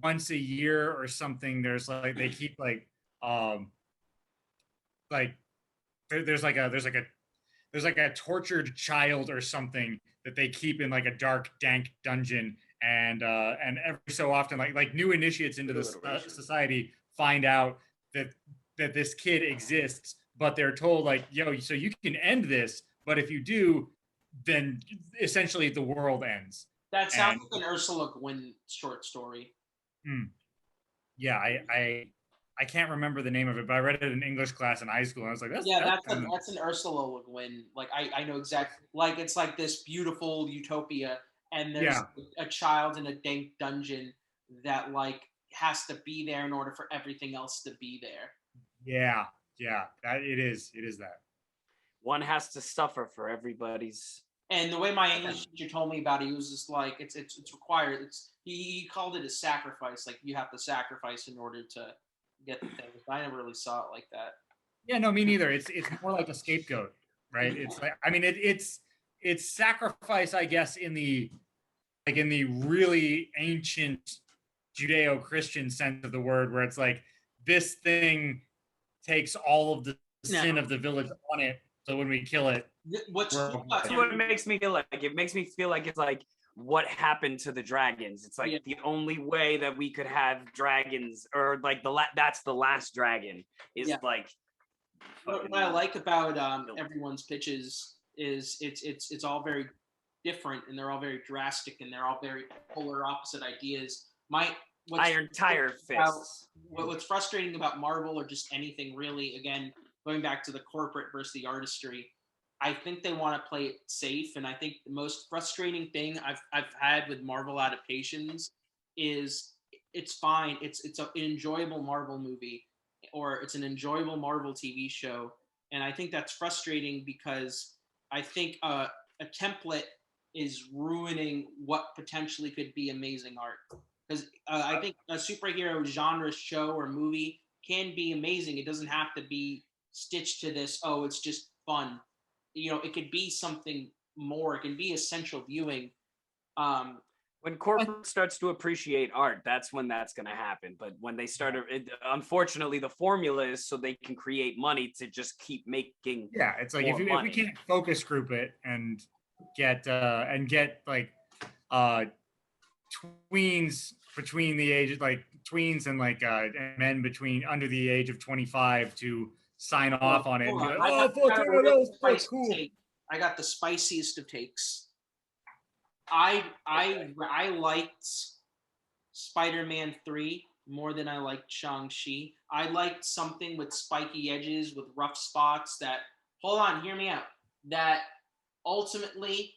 once a year or something, there's like they keep like there's like a tortured child or something that they keep in like a dark, dank dungeon, and every so often like new initiates into this society find out that this kid exists, but they're told like, yo, so you can end this, but if you do, then essentially the world ends. That sounds like an Ursula Le Guin short story. Yeah, I can't remember the name of it, but I read it in English class in high school, and I was like, that's an Ursula Le Guin. Like I know exactly. Like it's like this beautiful utopia, and there's a child in a dank dungeon that like has to be there in order for everything else to be there. Yeah, it is that. One has to suffer for everybody's. And the way my English teacher told me about it, he was just like, it's required. He called it a sacrifice. Like you have to sacrifice in order to get the thing. I never really saw it like that. Yeah, no, me neither. It's more like a scapegoat, right? It's like, I mean, it's sacrifice, I guess, in the really ancient Judeo-Christian sense of the word, where it's like this thing takes all of the sin of the village on it. So when we kill it, that's what it makes me feel like. It makes me feel like it's like what happened to the dragons. It's like the only way that we could have dragons, or like that's the last dragon is like. What I like about everyone's pitches is it's all very different, and they're all very drastic, and they're all very polar opposite ideas. Iron Tire Fists. What's frustrating about Marvel, or just anything really, again, going back to the corporate versus the artistry, I think they want to play it safe, and I think the most frustrating thing I've had with Marvel adaptations is it's fine. It's an enjoyable Marvel movie, or it's an enjoyable Marvel TV show, and I think that's frustrating because I think a template is ruining what potentially could be amazing art. Because I think a superhero genre show or movie can be amazing. It doesn't have to be stitched to this, oh, it's just fun. It could be something more. It can be essential viewing. When corporate starts to appreciate art, that's when that's going to happen. But when they start, unfortunately, the formula is so they can create money to just keep making. Yeah, it's like if we can't focus group it and get like tweens between the ages, like tweens and like men between under the age of 25 to sign off on it. And be like, oh, fuck, cool. I got the spiciest of takes. I liked Spider-Man 3 more than I liked Shang-Chi. I liked something with spiky edges, with rough spots that, hold on, hear me out, that ultimately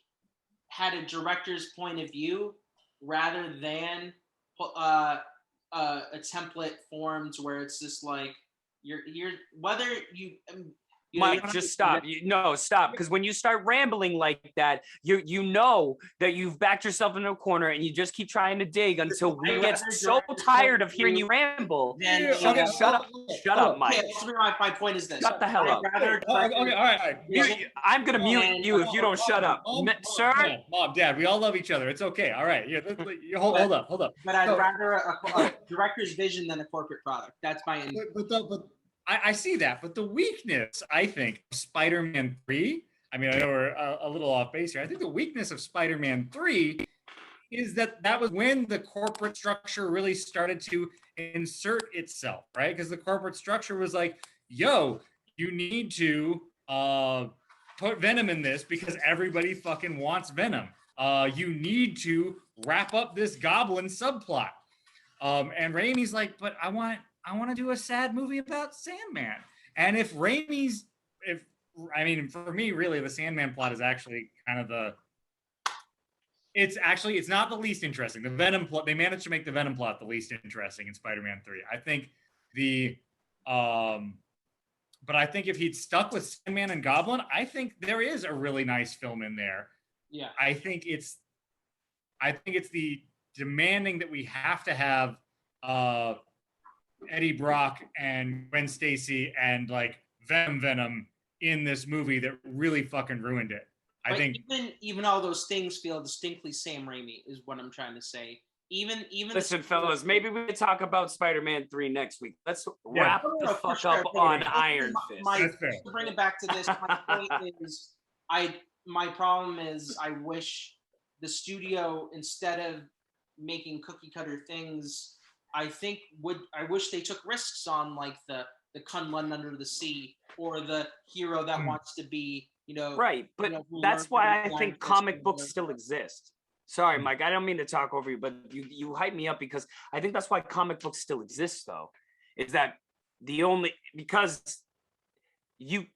had a director's point of view rather than a template formed where it's just like, you're whether you Mike, just stop. Stop. Because when you start rambling like that, you know that you've backed yourself into a corner and you just keep trying to dig until we get so tired of hearing you ramble. Shut up, Mike. My point is this. Shut the hell up. Okay, all right. I'm going to mute you if you don't shut up. Sir? Mom, Dad, we all love each other. It's okay. All right. Yeah, hold up. But I'd rather a director's vision than a corporate product. That's my... But I see that, but the weakness, I think, of Spider-Man 3, I mean, I know we're a little off base here. I think the weakness of Spider-Man 3 is that was when the corporate structure really started to insert itself, right? Because the corporate structure was like, yo, you need to put Venom in this because everybody fucking wants Venom. You need to wrap up this Goblin subplot. And Raimi's like, but I want to do a sad movie about Sandman. And for me, really, the Sandman plot is actually kind of it's not the least interesting. The Venom plot, they managed to make the Venom plot the least interesting in Spider-Man 3. I think but I think if he'd stuck with Sandman and Goblin, I think there is a really nice film in there. Yeah. I think it's the demanding that we have to have Eddie Brock and Gwen Stacy and like Venom in this movie that really fucking ruined it. I think even all those things feel distinctly Sam Raimi is what I'm trying to say. Even listen, fellas, maybe we could talk about Spider-Man 3 next week. Let's wrap the fuck up on Iron Fist. To bring it back to this, my point is my problem is I wish the studio, instead of making cookie cutter things, I wish they took risks on like the Kunlun under the sea or the hero that wants to be, right. But that's why I think comic books still exist. Sorry, Mike, I don't mean to talk over you, but you hype me up because I think that's why comic books still exist, though, is that because you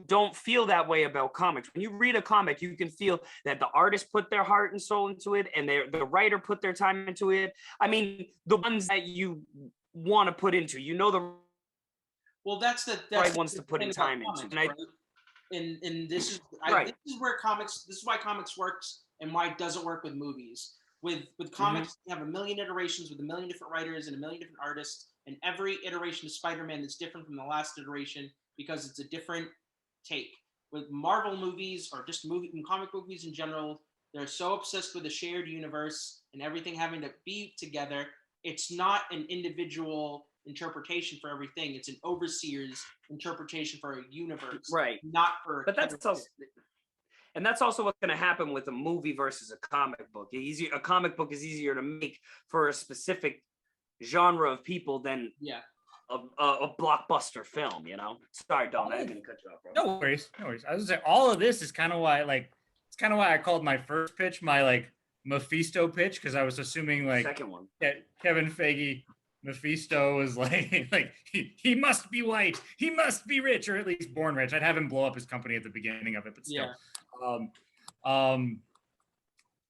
don't feel that way about comics. When you read a comic, you can feel that the artist put their heart and soul into it and the writer put their time into it. I mean, the ones that you want to put into, that's the right ones to put in time into. Right? And this is this is why comics works and why it doesn't work with movies. With comics, you have a million iterations with a million different writers and a million different artists, and every iteration of Spider-Man is different from the last iteration because it's a different take. With Marvel movies or just comic book movies in general, they're so obsessed with a shared universe and everything having to be together. It's not an individual interpretation for everything. It's an overseer's interpretation for a universe, right? Not for. But that's also what's going to happen with a movie versus a comic book. A comic book is easier to make for a specific genre of people than a blockbuster film. Sorry, Don, I didn't mean to cut you off, bro. No worries. I was gonna say all of this is kind of why I called my first pitch my Mephisto pitch, because I was assuming second one. Kevin Feige. Mephisto is he must be white, he must be rich, or at least born rich. I'd have him blow up his company at the beginning of it, but still.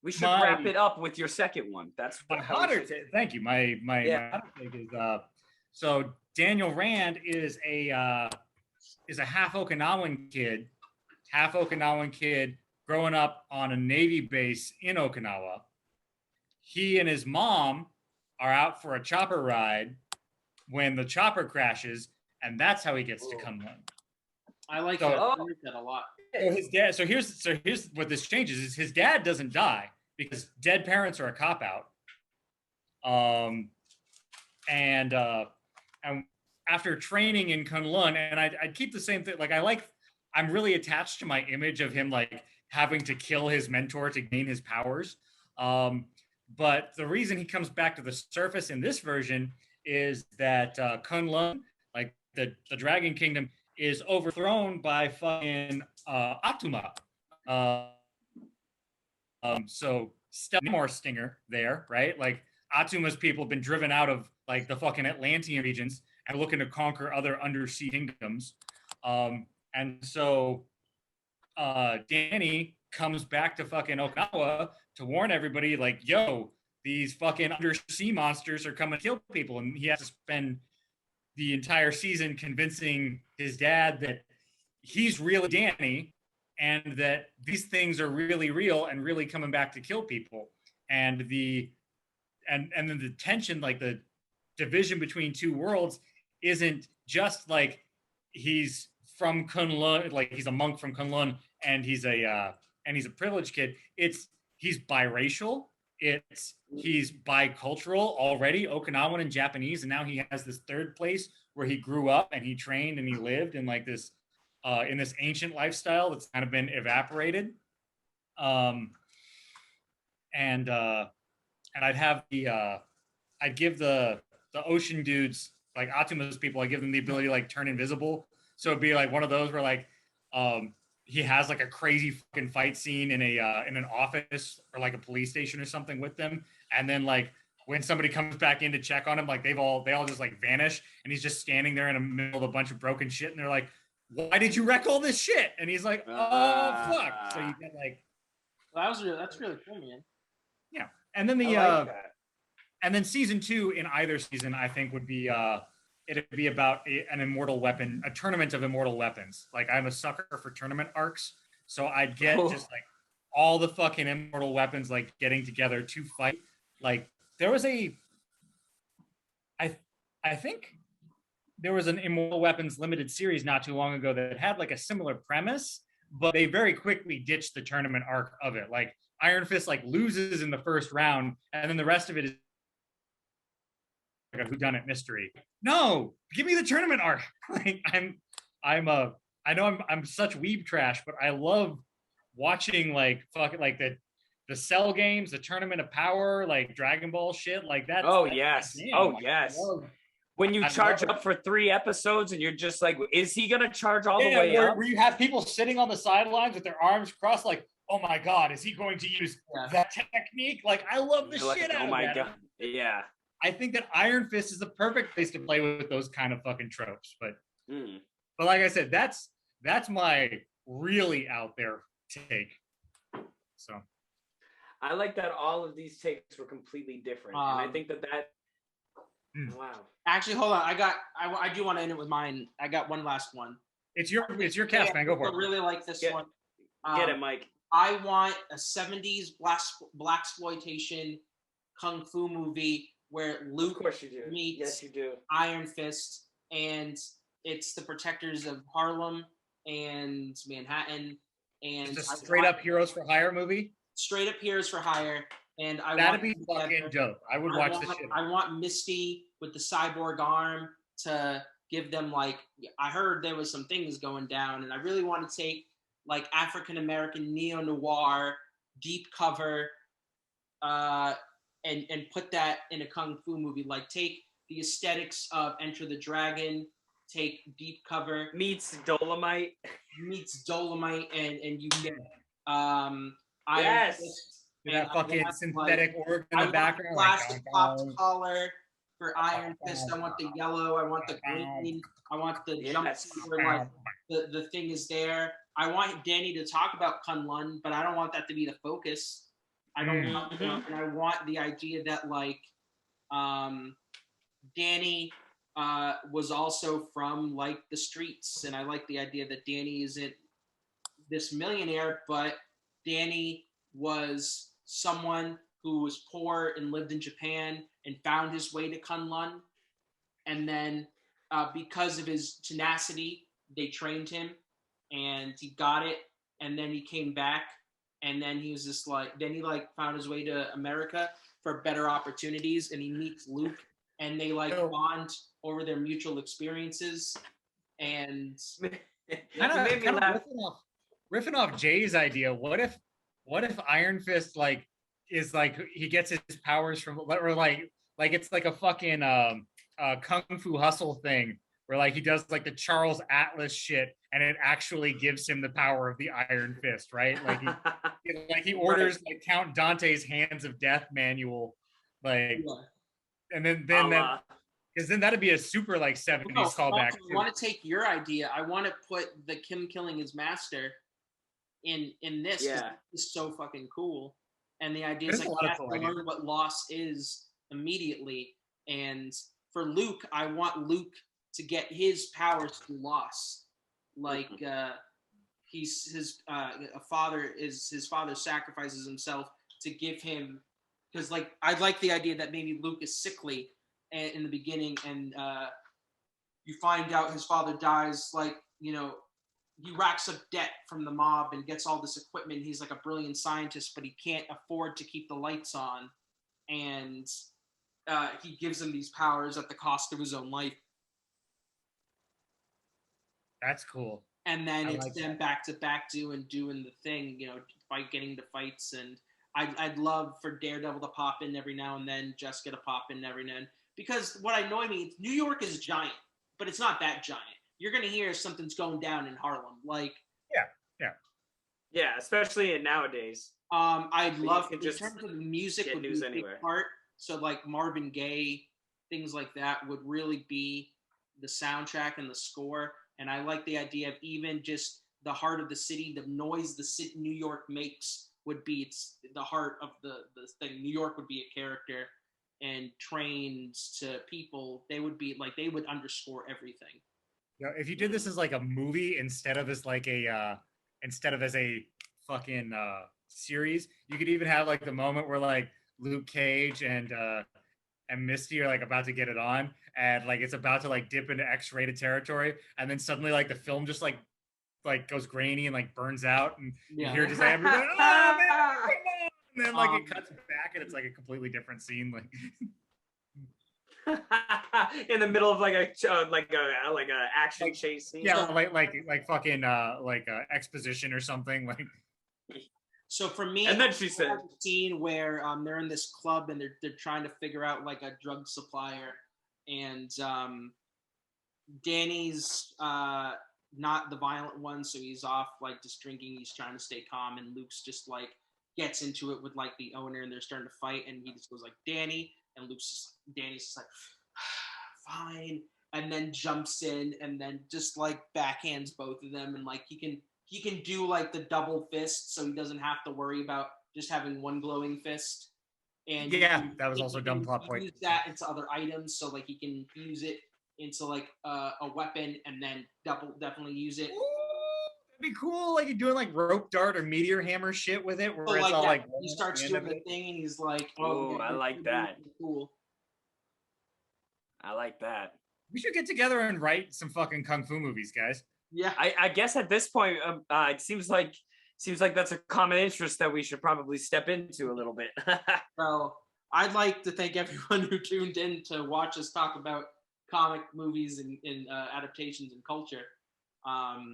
We should wrap it up with your second one. That's my hotter take. Thank you. My hotter take is so Daniel Rand is a half Okinawan kid growing up on a Navy base in Okinawa. He and his mom are out for a chopper ride when the chopper crashes, and that's how he gets to Kunlun. I like So- that. I like that a lot. So his dad. So here's what this changes: is his dad doesn't die because dead parents are a cop out. And after training in Kunlun, and I'd keep the same thing. Like I'm really attached to my image of him like having to kill his mentor to gain his powers. But the reason he comes back to the surface in this version is that Kunlun, like the Dragon Kingdom, is overthrown by fucking Atuma. So Namor Stinger there, right? Like Atuma's people have been driven out of like the fucking Atlantean regions and looking to conquer other undersea kingdoms. And so Danny comes back to fucking Okinawa to warn everybody, like, yo, these fucking undersea monsters are coming to kill people. And he has to spend the entire season convincing his dad that he's really Danny and that these things are really real and really coming back to kill people. And then the tension, like the division between two worlds, isn't just like he's from Kunlun, like he's a monk from Kunlun and he's a privileged kid. It's he's biracial. He's bicultural already, Okinawan and Japanese, and now he has this third place where he grew up and he trained and he lived in like this in this ancient lifestyle that's kind of been evaporated. And I'd have I'd give the ocean dudes, like Atuma's people, I give them the ability to like turn invisible. So it'd be like one of those where like he has like a crazy fucking fight scene in an office or like a police station or something with them, and then like when somebody comes back in to check on him, like they all just like vanish, and he's just standing there in the middle of a bunch of broken shit, and they're like, "Why did you wreck all this shit?" And he's like, "Oh fuck!" So you get like, that's really cool, man. Yeah, and then and then season 2 in either season, I think would be it'd be about an immortal weapon, a tournament of immortal weapons. Like I'm a sucker for tournament arcs, so I'd get just like all the fucking immortal weapons like getting together to fight. Like there was I think there was an Immortal Weapons limited series not too long ago that had like a similar premise, but they very quickly ditched the tournament arc of it. Like Iron Fist like loses in the first round, and then the rest of it is like a whodunit mystery. No, give me the tournament arc. Like I know I'm such weeb trash, but I love watching like fucking like the Cell games, the Tournament of Power, like Dragon Ball shit, like that. Yes. When you charge up for 3 episodes and you're just like, is he gonna charge all the way up? Where you have people sitting on the sidelines with their arms crossed, like, oh my god, is he going to use that technique? Like, I love the shit out of that. Oh my god, yeah. I think that Iron Fist is the perfect place to play with those kind of fucking tropes. But like I said, that's my really out there take. So I like that all of these takes were completely different, and I think that wow. Actually, hold on. I do want to end it with mine. I got one last one. It's your cast, man. Go for it. I really like this one. Get it, Mike. I want a 70s blaxploitation kung fu movie where Luke meets Iron Fist, and it's the protectors of Harlem and Manhattan, and just a straight up Heroes for Hire movie. Straight up Heroes for Hire, and that'd be fucking dope. I would watch the shit. I want Misty with the cyborg arm to give them like. I heard there was some things going down, and I really want to take like African American neo noir deep cover, and put that in a kung fu movie. Like take the aesthetics of Enter the Dragon, take deep cover meets Dolomite, and you get that fucking synthetic org in the background. Plastic popped collar for Iron Fist. I want the yellow. I want the green. I want the jumpsuit where like the thing is there. I want Danny to talk about Kunlun, but I don't want that to be the focus. I don't want, and I want the idea that like Danny was also from like the streets, and I like the idea that Danny isn't this millionaire, but Danny was someone who was poor and lived in Japan and found his way to Kunlun, and then because of his tenacity, they trained him, and he got it, and then he came back, and then he was just like, then he like found his way to America for better opportunities, and he meets Luke, and they like bond over their mutual experiences, and riffing off Jay's idea. What if Iron Fist like is like he gets his powers from, or like it's like a fucking Kung Fu Hustle thing where like he does like the Charles Atlas shit and it actually gives him the power of the Iron Fist, right? Like he orders right. Like Count Dante's Hands of Death manual, like, and then that, because then that'd be a super like 70s callback. I want to take your idea. I want to put the Kim killing his master in this. Yeah, it's so fucking cool. And the idea is like you have to learn what loss is immediately. And for Luke, I want Luke to get his powers through loss. Like his father sacrifices himself to give him, because like I like the idea that maybe Luke is sickly in the beginning, and you find out his father dies, like, you know, he racks up debt from the mob and gets all this equipment. He's like a brilliant scientist, but he can't afford to keep the lights on, and he gives him these powers at the cost of his own life. That's cool. And then it's like them back to back doing the thing, you know, getting to fights. And I'd love for Daredevil to pop in every now and then, Jessica to pop in every now and then. Because what annoys me, New York is giant, but it's not that giant. You're going to hear something's going down in Harlem. Like, yeah, especially nowadays. I'd love, in terms of the music, would be a big part. So like Marvin Gaye, things like that would really be the soundtrack and the score. And I like the idea of even just the heart of the city, the noise the city, New York makes would be the heart of the thing. New York would be a character, and trains to people, they would be like, they would underscore everything. You know, if you did this as like a movie instead of as like a fucking series, you could even have like the moment where like Luke Cage and Misty are like about to get it on, and like it's about to like dip into X-rated territory, and then suddenly like the film just like goes grainy and like burns out, and you hear just like everybody, oh, man, come on! And then like it cuts back and it's like a completely different scene, like in the middle of like a action chase scene. Yeah, like fucking exposition or something, like. So for me, and then she said a scene where they're in this club and they're trying to figure out like a drug supplier, and Danny's not the violent one, so he's off like just drinking. He's trying to stay calm, and Luke's just like gets into it with like the owner, and they're starting to fight, and he just goes like, Danny, and Danny's just like, fine, and then jumps in and then just like backhands both of them, and like he can do like the double fist, so he doesn't have to worry about just having one glowing fist. And that was also a dumb plot point. Use that into other items, so like he can use it into like a weapon, and then definitely use it. Ooh, that'd be cool. Like you're doing like rope dart or meteor hammer shit with it, where it's like all like he starts doing the thing, and he's like, "Oh, I like that." Cool. I like that. We should get together and write some fucking kung fu movies, guys. Yeah, I guess at this point, it seems like that's a common interest that we should probably step into a little bit. Well, I'd like to thank everyone who tuned in to watch us talk about comic movies and adaptations and culture. I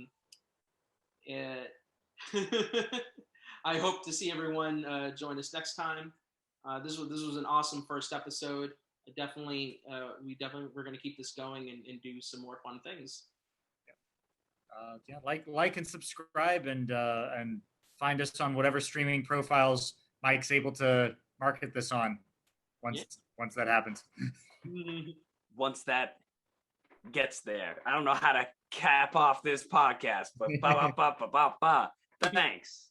hope to see everyone join us next time. This was an awesome first episode. We're going to keep this going and do some more fun things. Like and subscribe, and find us on whatever streaming profiles Mike's able to market this on once that happens. Once that gets there. I don't know how to cap off this podcast, but thanks.